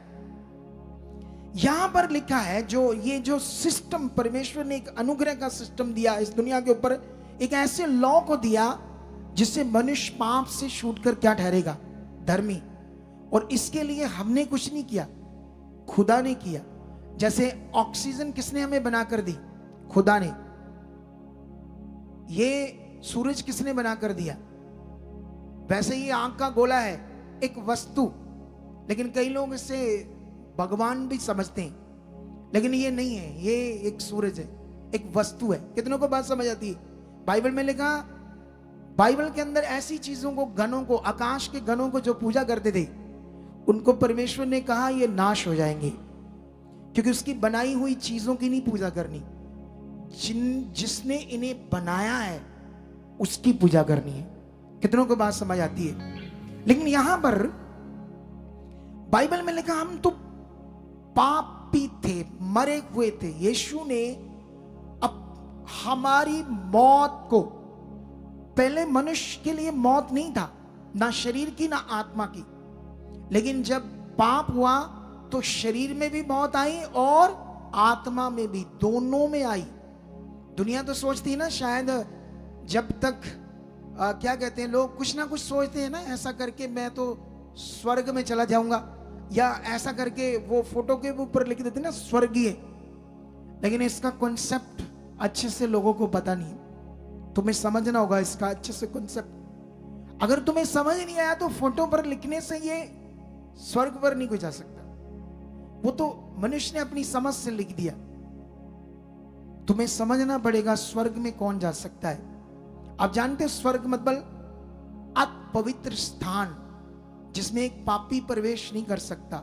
यहां पर लिखा है जो सिस्टम परमेश्वर ने एक अनुग्रह का सिस्टम दिया इस दुनिया के ऊपर, एक ऐसे लॉ को दिया जिससे मनुष्य पाप से छूटकर क्या ठहरेगा? धर्मी। और इसके लिए हमने कुछ नहीं किया, खुदा ने किया। जैसे ऑक्सीजन किसने हमें बनाकर दी? खुदा ने। ये सूरज किसने बनाकर दिया? वैसे ही आंख का गोला है, एक वस्तु, लेकिन कई लोग इसे भगवान भी समझते हैं, लेकिन ये नहीं है, ये एक सूरज है, एक वस्तु है। कितनों को बात समझ आती है? बाइबल में लिखा, बाइबल के अंदर ऐसी चीजों को, गणों को, आकाश के गणों को जो पूजा करते थे, उनको परमेश्वर ने कहा ये नाश हो जाएंगे, क्योंकि उसकी बनाई हुई चीजों की नहीं पूजा करनी। जिसने इन्हें बनाया है उसकी पूजा करनी है। कितनों को बात समझ आती है? लेकिन यहां पर बाइबल में लिखा हम तो पापी थे, मरे हुए थे। यीशु ने अब हमारी मौत को, पहले मनुष्य के लिए मौत नहीं था, ना शरीर की ना आत्मा की, लेकिन जब पाप हुआ तो शरीर में भी मौत आई और आत्मा में भी, दोनों में आई। दुनिया तो सोचती है ना, शायद जब तक क्या कहते हैं लोग, कुछ ना कुछ सोचते हैं ना, ऐसा करके मैं तो स्वर्ग में चला जाऊंगा, या ऐसा करके वो फोटो के ऊपर लिख देते ना स्वर्गीय। लेकिन इसका कॉन्सेप्ट अच्छे से लोगों को पता नहीं, तुम्हें समझना होगा इसका अच्छे से कॉन्सेप्ट। अगर तुम्हें समझ नहीं आया तो फोटो पर लिखने से ये स्वर्ग पर नहीं कोई जा सकता, वो तो मनुष्य ने अपनी समझ से लिख दिया। तुम्हें समझना पड़ेगा स्वर्ग में कौन जा सकता है। आप जानते हो स्वर्ग मतलब अति पवित्र स्थान, जिसमें एक पापी प्रवेश नहीं कर सकता।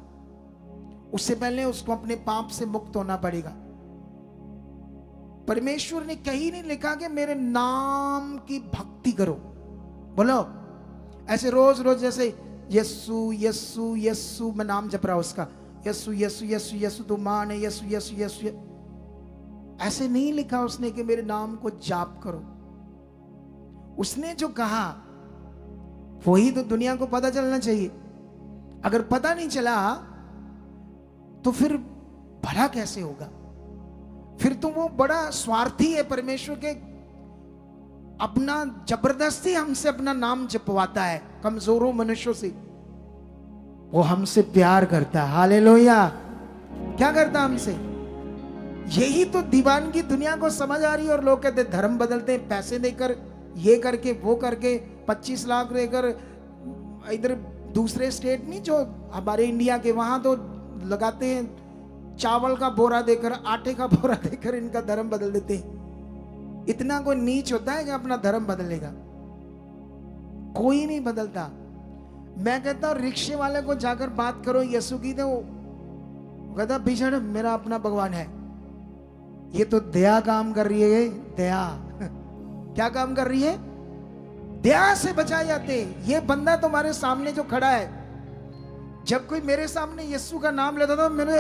उससे पहले उसको अपने पाप से मुक्त होना पड़ेगा। परमेश्वर ने कहीं नहीं लिखा कि मेरे नाम की भक्ति करो। बोलो ऐसे रोज रोज जैसे यस्सु यस्सु यस्सु, मैं नाम जप रहा हूं उसका, यस्सु यस्सु यस्सु यस्सु तो मान है, यस्सु यस्सु यस्सु। ऐसे नहीं लिखा उसने कि मेरे नाम को जाप करो। उसने जो कहा वही तो दुनिया को पता चलना चाहिए। अगर पता नहीं चला तो फिर भला कैसे होगा? फिर तो वो बड़ा स्वार्थी है परमेश्वर के, अपना जबरदस्ती हमसे अपना नाम जपवाता है कमजोरों मनुष्यों से। वो हमसे प्यार करता है। हालेलुया। क्या करता हमसे? यही तो दीवानगी दुनिया को समझ आ रही है। और लोग कहते धर्म बदलते हैं पैसे देकर, ये करके वो करके, 25 लाख देकर। इधर दूसरे स्टेट नहीं जो हमारे इंडिया के, वहां तो लगाते हैं चावल का बोरा देकर, आटे का बोरा देकर इनका धर्म बदल देते हैं। इतना कोई नीच होता है कि अपना धर्म बदलेगा? कोई नहीं बदलता। मैं कहता हूं रिक्शे वाले को जाकर बात करो यीशु की, तो कहता बिछड़ मेरा अपना भगवान है। ये तो दया काम कर रही है, दया। क्या काम कर रही है? दया से बचाए जाते। ये बंदा तुम्हारे सामने जो खड़ा है, जब कोई मेरे सामने यीशु का नाम लेता था मेरे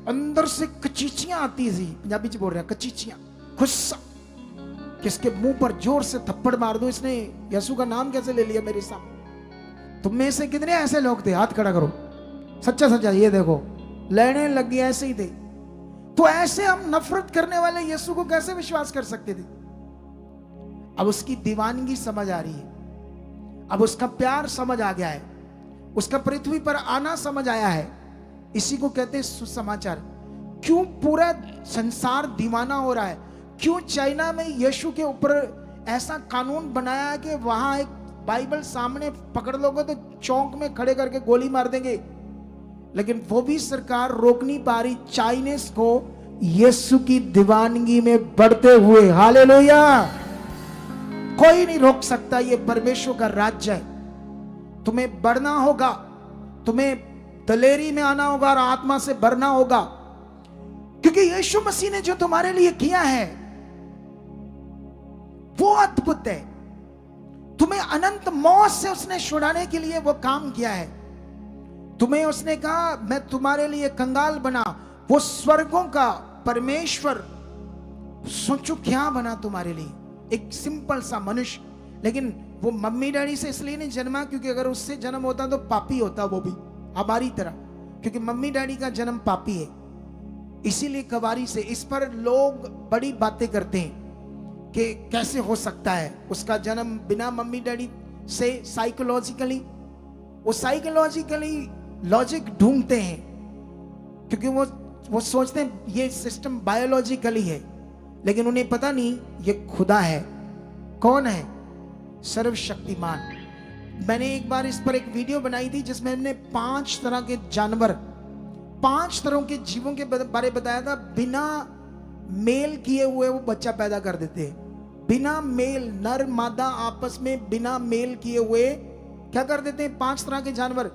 अंदर से कचीचियां आती थी। पंजाबी में बोल रहे हैं कचीचियां, गुस्सा, किसके मुंह पर जोर से थप्पड़ मार दूं, इसने यीशु का नाम कैसे ले लिया मेरे सामने। तुम में से कितने ऐसे लोग थे? हाथ खड़ा करो। सच्चा सच्चा, ये देखो लेने लग गया, ऐसे ही थे। तो ऐसे हम नफरत करने वाले यीशु को कैसे विश्वास कर सकते थे? अब उसकी दीवानगी समझ आ रही है, अब उसका प्यार समझ आ गया है, उसका पृथ्वी पर आना समझ आया है। इसी को कहते हैं सुसमाचार। क्यों पूरा संसार दीवाना हो रहा है? क्यों चाइना में यीशु के ऊपर ऐसा कानून बनाया है कि वहां एक बाइबल सामने पकड़ लोगे तो चौक में खड़े करके गोली मार देंगे, लेकिन वो भी सरकार रोक नहीं पा रही चाइनीज को यीशु की दीवानगी में बढ़ते हुए। हालेलुया। कोई नहीं रोक सकता। ये परमेश्वर का राज्य है। तुम्हें बढ़ना होगा, तुम्हें दलेरी में आना होगा और आत्मा से भरना होगा, क्योंकि यीशु मसीह ने जो तुम्हारे लिए किया है वो अद्भुत है। तुम्हें अनंत मौत से उसने छुड़ाने के लिए वो काम किया है। तुम्हें उसने कहा मैं तुम्हारे लिए कंगाल बना। वो स्वर्गों का परमेश्वर सोचो क्या बना तुम्हारे लिए, एक सिंपल सा मनुष्य। लेकिन वो मम्मी डैडी से इसलिए नहीं जन्मा क्योंकि अगर उससे जन्म होता तो पापी होता वो भी हमारी तरह, क्योंकि मम्मी डैडी का जन्म पापी है, इसीलिए कवारी से। इस पर लोग बड़ी बातें करते हैं कि कैसे हो सकता है उसका जन्म बिना मम्मी डैडी से। साइकोलॉजिकली लॉजिक ढूंढते हैं, क्योंकि वो सोचते हैं ये सिस्टम बायोलॉजिकली है, लेकिन उन्हें पता नहीं ये खुदा है। कौन है? सर्वशक्तिमान। मैंने एक बार इस पर एक वीडियो बनाई थी जिसमें हमने 5 तरह के जानवर, 5 तरह के जीवों के बारे बताया था। बिना मेल किए हुए वो बच्चा पैदा कर देते हैं। बिना मेल, नर मादा आपस में बिना मेल किए हुए क्या कर देते हैं? 5 तरह के जानवर।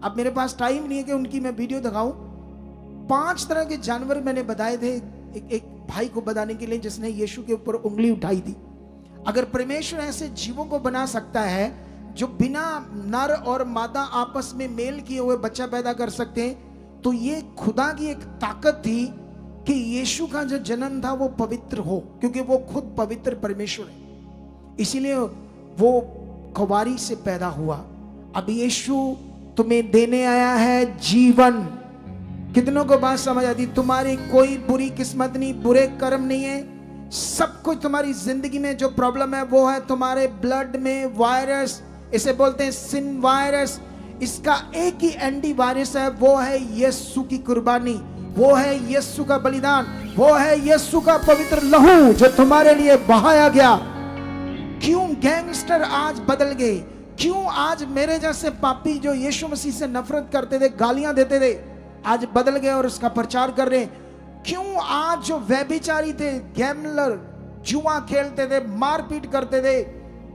अब मेरे पास टाइम नहीं है कि उनकी मैं वीडियो दिखाऊं। 5 तरह के जानवर मैंने बताए थे। एक भाई को बताने के लिए जिसने यीशु के ऊपर उंगली उठाई थी। अगर परमेश्वर ऐसे जीवों को बना सकता है जो बिना नर और मादा आपस में मेल किए हुए बच्चा पैदा कर सकते हैं, तो ये खुदा की एक ताकत थी कि यीशु का जो जन्म था वो पवित्र हो, क्योंकि वो खुद पवित्र परमेश्वर है, इसीलिए वो कुंवारी से पैदा हुआ। अब यीशु तुम्हें देने आया है जीवन। कितनों को बात समझ आती? तुम्हारी कोई बुरी किस्मत नहीं, बुरे कर्म नहीं है। सब कुछ तुम्हारी जिंदगी में जो प्रॉब्लम है वो है तुम्हारे ब्लड में वायरस, इसे बोलते हैं सिन वायरस। इसका एक ही एंटीवायरस है, वो है यीशु की कुर्बानी, वो है यीशु का बलिदान, वो है यीशु का पवित्र लहू जो तुम्हारे लिए बहाया गया। क्यों गैंगस्टर आज बदल गए? क्यों आज मेरे जैसे पापी जो यीशु मसीह से नफरत करते थे, गालियां देते थे, आज बदल गए और उसका प्रचार कर रहे हैं? क्यों आज जो व्यभिचारी थे, गैमलर, जुआ खेलते थे, मारपीट करते थे,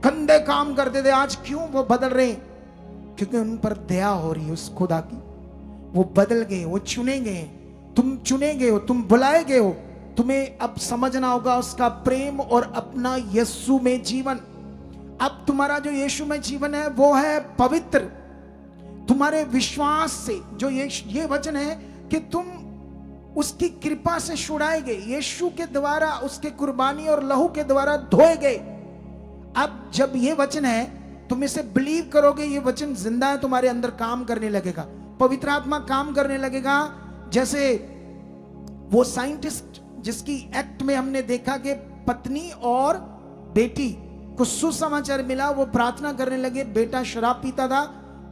गंदे काम करते थे, आज क्यों वो बदल रहे हैं? क्योंकि उन पर दया हो रही है उस खुदा की। वो बदल गए, वो चुने गए। तुम चुने गए हो, तुम बुलाए गए हो। तुम्हें अब समझना होगा उसका प्रेम और अपना यीशु में जीवन। अब तुम्हारा जो यीशु में जीवन है वो है पवित्र। तुम्हारे विश्वास से जो ये वचन है कि तुम उसकी कृपा से छुड़ाए गए, यीशु के द्वारा, उसके कुर्बानी और लहू के द्वारा धोए गए। अब जब ये वचन है तुम इसे बिलीव करोगे, ये वचन जिंदा है, तुम्हारे अंदर काम करने लगेगा, पवित्र आत्मा काम करने लगेगा। जैसे वो साइंटिस्ट जिसकी एक्ट में हमने देखा कि पत्नी और बेटी को सुसमाचार मिला, वो प्रार्थना करने लगे। बेटा शराब पीता था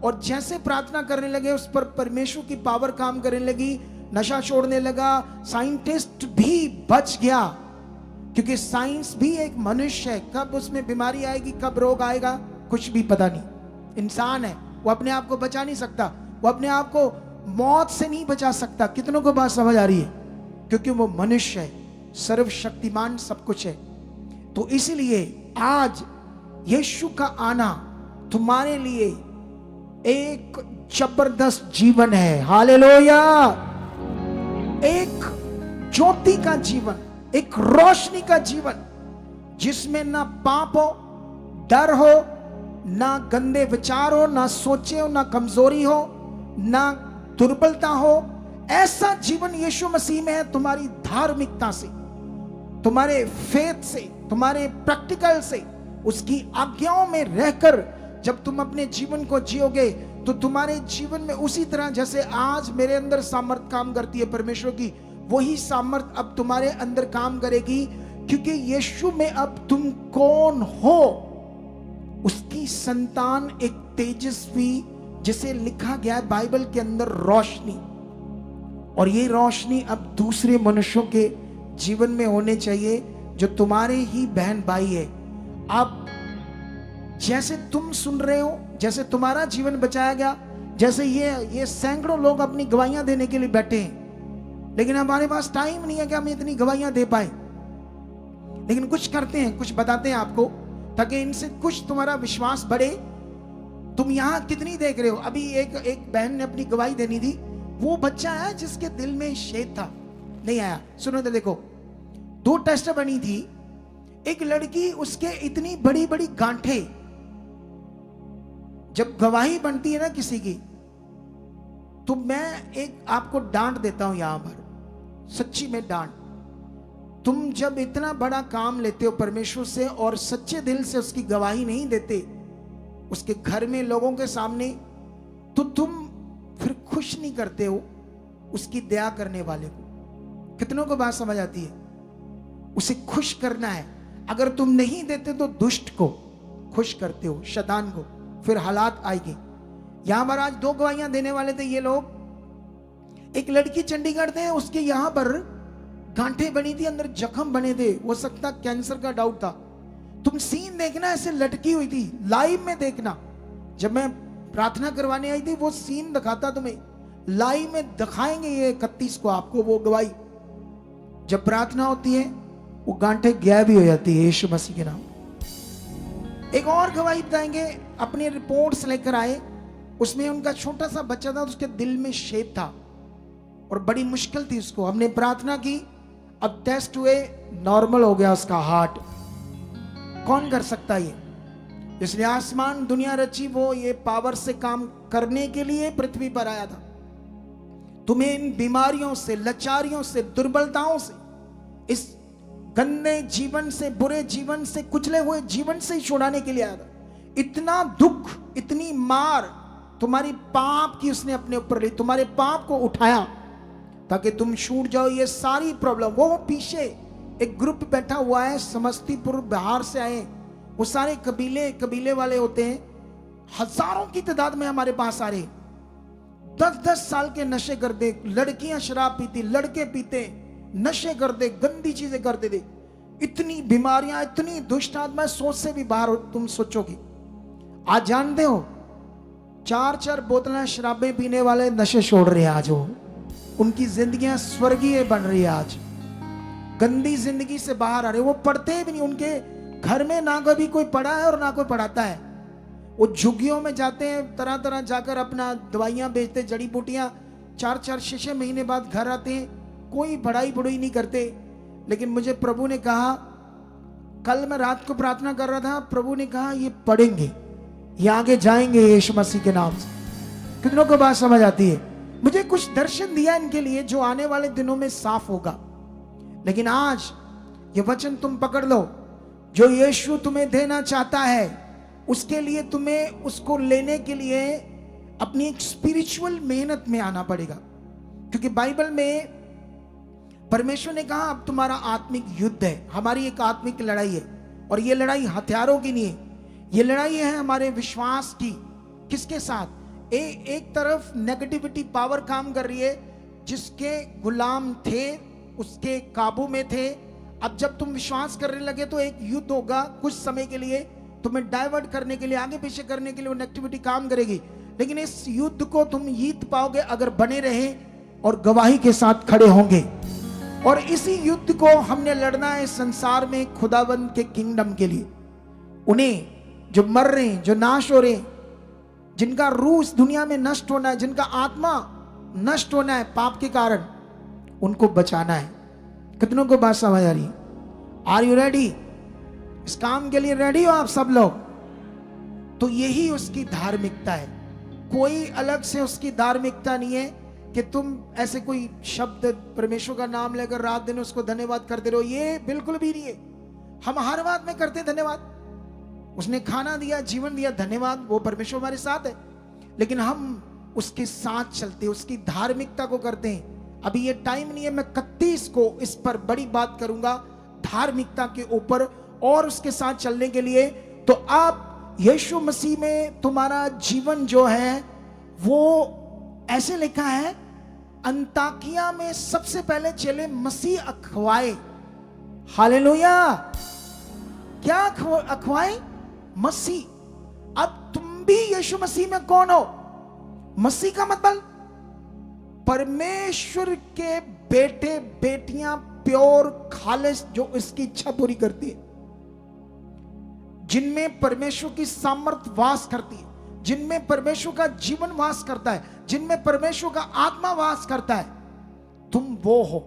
और जैसे प्रार्थना करने लगे उस पर परमेश्वर की पावर काम करने लगी, नशा छोड़ने लगा। साइंटिस्ट भी बच गया, क्योंकि साइंस भी एक मनुष्य है। कब उसमें बीमारी आएगी, कब रोग आएगा, कुछ भी पता नहीं। इंसान है, वो अपने आप को बचा नहीं सकता, वो अपने आप को मौत से नहीं बचा सकता। कितनों को बात समझ आ रही है? क्योंकि वो मनुष्य है, सर्वशक्तिमान सब कुछ है। तो इसलिए आज यीशु का आना तुम्हारे लिए एक जबरदस्त जीवन है। हालेलुया! एक ज्योति का जीवन, एक रोशनी का जीवन, जिसमें ना पाप हो, डर हो, ना गंदे विचार हो, ना सोचे हो, ना कमजोरी हो, ना दुर्बलता हो। ऐसा जीवन यीशु मसीह में है। तुम्हारी धार्मिकता से, तुम्हारे फेथ से, तुम्हारे प्रैक्टिकल से, उसकी आज्ञाओं में रहकर जब तुम अपने जीवन को जियोगे तो तुम्हारे जीवन में उसी तरह जैसे आज मेरे अंदर सामर्थ काम करती है परमेश्वर की, वही सामर्थ अब तुम्हारे अंदर काम करेगी। क्योंकि यीशु में अब तुम कौन हो? उसकी संतान, एक तेजस्वी, जिसे लिखा गया है बाइबल के अंदर रोशनी। और ये रोशनी अब दूसरे मनुष्यों के जीवन में होने चाहिए जो तुम्हारे ही बहन भाई है। अब जैसे तुम सुन रहे हो, जैसे तुम्हारा जीवन बचाया गया, जैसे ये सैकड़ों लोग अपनी गवाहियां देने के लिए बैठे हैं, लेकिन हमारे पास टाइम नहीं है कि हम इतनी गवाहियां दे पाए। लेकिन कुछ करते हैं, कुछ बताते हैं आपको, ताकि इनसे कुछ तुम्हारा विश्वास बढ़े। तुम यहां कितनी देख रहे हो? अभी एक बहन ने अपनी गवाही देनी थी। वो बच्चा है जिसके दिल में शेद था, नहीं आया। सुनो तो देखो, 2 टेस्ट बनी थी। एक लड़की, उसके इतनी बड़ी बड़ी गांठें। जब गवाही बनती है ना किसी की, तो मैं एक आपको डांट देता हूं यहां पर, सच्ची में डांट। तुम जब इतना बड़ा काम लेते हो परमेश्वर से और सच्चे दिल से उसकी गवाही नहीं देते उसके घर में लोगों के सामने, तो तुम फिर खुश नहीं करते हो उसकी दया करने वाले को। कितनों को बात समझ आती है? उसे खुश करना है। अगर तुम नहीं देते तो दुष्ट को खुश करते हो, शैतान को, फिर हालात आएंगे। यहां पर आज 2 गवाहियां देने वाले थे ये लोग। एक लड़की चंडीगढ़ थे, उसके यहां पर गांठें बनी थी, अंदर जख्म बने थे, हो सकता कैंसर का डाउट था। तुम सीन देखना, ऐसे लटकी हुई थी, लाइव में देखना। जब मैं प्रार्थना करवाने आई थी वो सीन दिखाता तुम्हें, लाइव में दिखाएंगे ये 31 को आपको वो गवाही। जब प्रार्थना होती है वो गांठें गायब भी हो जाती है यीशु मसीह के नाम। एक और गवाही बताएंगे, अपनी रिपोर्ट्स लेकर आए, उसमें उनका छोटा सा बच्चा था, उसके दिल में शेद था और बड़ी मुश्किल थी उसको। हमने प्रार्थना की अब टेस्ट हुए, नॉर्मल हो गया उसका हार्ट। कौन कर सकता ये? इसलिए आसमान दुनिया रची, वो ये पावर से काम करने के लिए पृथ्वी पर आया था। तुम्हें इन बीमारियों से, लाचारियों से, दुर्बलताओं से, इस गंदे जीवन से, बुरे जीवन से, कुचले हुए जीवन से ही छुड़ाने के लिए आया था। इतना दुख, इतनी मार तुम्हारी पाप की उसने अपने ऊपर ली, तुम्हारे पाप को उठाया ताकि तुम छूट जाओ ये सारी प्रॉब्लम। वो पीछे एक ग्रुप बैठा हुआ है, समस्तीपुर बिहार से आए, वो सारे कबीले वाले होते हैं, हजारों की तादाद में हमारे पास आ रहे। 10-10 साल के नशे कर दे, लड़कियां शराब पीती, लड़के पीते, नशे कर दे, गंदी चीजें करते थे। इतनी बीमारियां, इतनी दुष्ट आत्मा, सोच से भी बाहर हो तुम सोचोगे। आज जानते हो 4-4 बोतलें शराबें पीने वाले नशे छोड़ रहे हैं आज। वो उनकी जिंदगियां स्वर्गीय बन रही है आज, गंदी जिंदगी से बाहर आ रहे। वो पढ़ते भी नहीं, उनके घर में ना कभी कोई पढ़ा है और ना कोई पढ़ाता है। वो झुग्गियों में जाते हैं, तरह तरह जाकर अपना दवाइयां बेचते, जड़ी बूटियां, 4-4, 6-6 महीने बाद घर आते हैं, कोई पढ़ाई नहीं करते। लेकिन मुझे प्रभु ने कहा, कल मैं रात को प्रार्थना कर रहा था, प्रभु ने कहा ये पढ़ेंगे, ये आगे जाएंगे यीशु मसीह के नाम से। कितनों को बात समझ आती है? मुझे कुछ दर्शन दिया इनके लिए जो आने वाले दिनों में साफ होगा। लेकिन आज ये वचन तुम पकड़ लो, जो यीशु तुम्हें देना चाहता है, उसके लिए तुम्हें उसको लेने के लिए अपनी एक स्पिरिचुअल मेहनत में आना पड़ेगा। क्योंकि बाइबल में परमेश्वर ने कहा अब तुम्हारा आत्मिक युद्ध है, हमारी एक आत्मिक लड़ाई है। और ये लड़ाई हथियारों की नहीं है, ये लड़ाई है हमारे विश्वास की। किसके साथ? एक तरफ नेगेटिविटी पावर काम कर रही है, जिसके गुलाम थे उसके काबू में थे। अब जब तुम विश्वास करने लगे तो एक युद्ध होगा कुछ समय के लिए, तुम्हें डाइवर्ट करने के लिए, आगे पीछे करने के लिए वो नेगेटिविटी काम करेगी। लेकिन इस युद्ध को तुम जीत पाओगे अगर बने रहे और गवाही के साथ खड़े होंगे। और इसी युद्ध को हमने लड़ना है संसार में खुदावंद के किंगडम के लिए। उन्हें जो मर रहे हैं, जो नाश हो रहे हैं, जिनका रूह इस दुनिया में नष्ट होना है, जिनका आत्मा नष्ट होना है पाप के कारण, उनको बचाना है। कितनों को बात समझ आ रही है? Are you ready? इस काम के लिए रेडी हो आप सब लोग? तो यही उसकी धार्मिकता है। कोई अलग से उसकी धार्मिकता नहीं है कि तुम ऐसे कोई शब्द परमेश्वर का नाम लेकर रात दिन उसको धन्यवाद करते रहो, ये बिल्कुल भी नहीं है। हम हर बात में करते धन्यवाद। उसने खाना दिया, जीवन दिया, धन्यवाद, वो परमेश्वर हमारे साथ है। लेकिन हम उसके साथ चलते, उसकी धार्मिकता को करते हैं। अभी ये टाइम नहीं है, मैं 31 को इस पर बड़ी बात करूंगा धार्मिकता के ऊपर और उसके साथ चलने के लिए। तो आप यीशु मसीह में तुम्हारा जीवन जो है वो ऐसे लिखा है, अंताकिया में सबसे पहले चले मसीह अखवाए। हालेलुया! क्या अखवाए? मसीह। अब तुम भी यीशु मसीह में कौन हो? मसीह का मतलब परमेश्वर के बेटे बेटियां, प्योर खालिस, जो इसकी इच्छा पूरी करती है, जिनमें परमेश्वर की सामर्थ वास करती है, जिनमें परमेश्वर का जीवन वास करता है, जिनमें परमेश्वर का आत्मा वास करता है, तुम वो हो।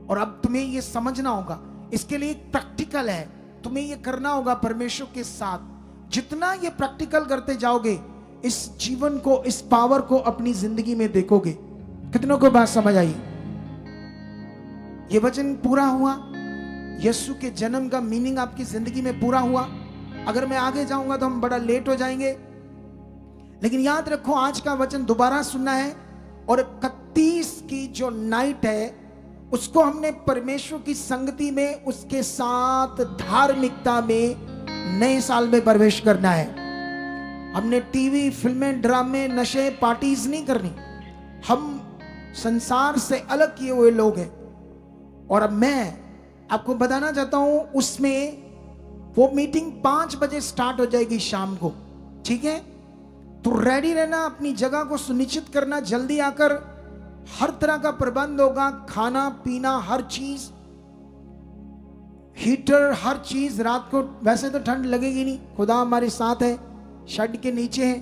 और अब तुम्हें यह समझना होगा, इसके लिए एक प्रैक्टिकल है, तुम्हें यह करना होगा परमेश्वर के साथ। जितना ये प्रैक्टिकल करते जाओगे, इस जीवन को, इस पावर को अपनी जिंदगी में देखोगे। कितनों को बात समझ आई? ये वचन पूरा हुआ, यीशु के जन्म का मीनिंग आपकी जिंदगी में पूरा हुआ। अगर मैं आगे जाऊंगा तो हम बड़ा लेट हो जाएंगे, लेकिन याद रखो आज का वचन दोबारा सुनना है। और 31 की जो नाइट है उसको हमने परमेश्वर की संगति में, उसके साथ धार्मिकता में नए साल में प्रवेश करना है। हमने टीवी, फिल्में, ड्रामे, नशे, पार्टीज नहीं करनी। हम संसार से अलग किए हुए लोग हैं। और अब मैं आपको बताना चाहता हूं, उसमें वो मीटिंग 5 बजे स्टार्ट हो जाएगी शाम को, ठीक है? तो रेडी रहना, अपनी जगह को सुनिश्चित करना, जल्दी आकर। हर तरह का प्रबंध होगा, खाना पीना, हर चीज, हीटर, हर चीज। रात को वैसे तो ठंड लगेगी नहीं, खुदा हमारे साथ है, शेड के नीचे है,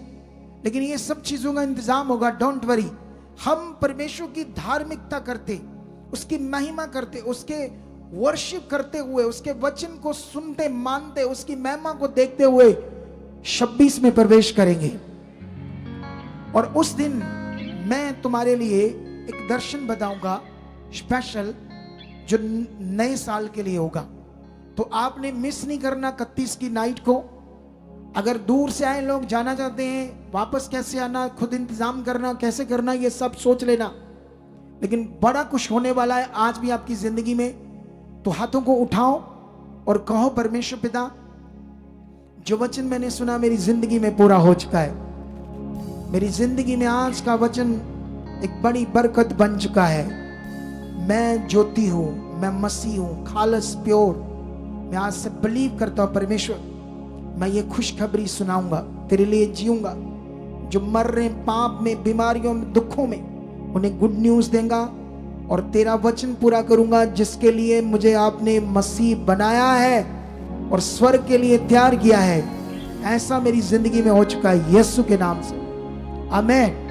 लेकिन ये सब चीजों का इंतजाम होगा। Don't worry. हम परमेश्वर की धार्मिकता करते उसकी महिमा करते, उसके वर्शिप करते हुए, उसके वचन को सुनते मानते, उसकी महिमा को देखते हुए 26 में प्रवेश करेंगे। और उस दिन मैं तुम्हारे लिए एक दर्शन बताऊंगा स्पेशल, जो नए साल के लिए होगा। तो आपने मिस नहीं करना 31 की नाइट को। अगर दूर से आए लोग जाना चाहते हैं, वापस कैसे आना, खुद इंतजाम करना, कैसे करना, ये सब सोच लेना। लेकिन बड़ा कुछ होने वाला है आज भी आपकी जिंदगी में। तो हाथों को उठाओ और कहो, परमेश्वर पिता, जो वचन मैंने सुना मेरी जिंदगी में पूरा हो चुका है। मेरी जिंदगी में आज का वचन एक बड़ी बरकत बन चुका है। मैं ज्योति हूं, मैं मसीह हूं, खालस प्योर। मैं आज से बिलीव करता हूं परमेश्वर, मैं ये खुशखबरी सुनाऊंगा, तेरे लिए जीऊंगा। जो मर रहे पाप में, बीमारियों में, दुखों में, उन्हें गुड न्यूज देगा और तेरा वचन पूरा करूंगा, जिसके लिए मुझे आपने मसीह बनाया है और स्वर्ग के लिए तैयार किया है। ऐसा मेरी जिंदगी में हो चुका है यीशु के नाम से। आमीन।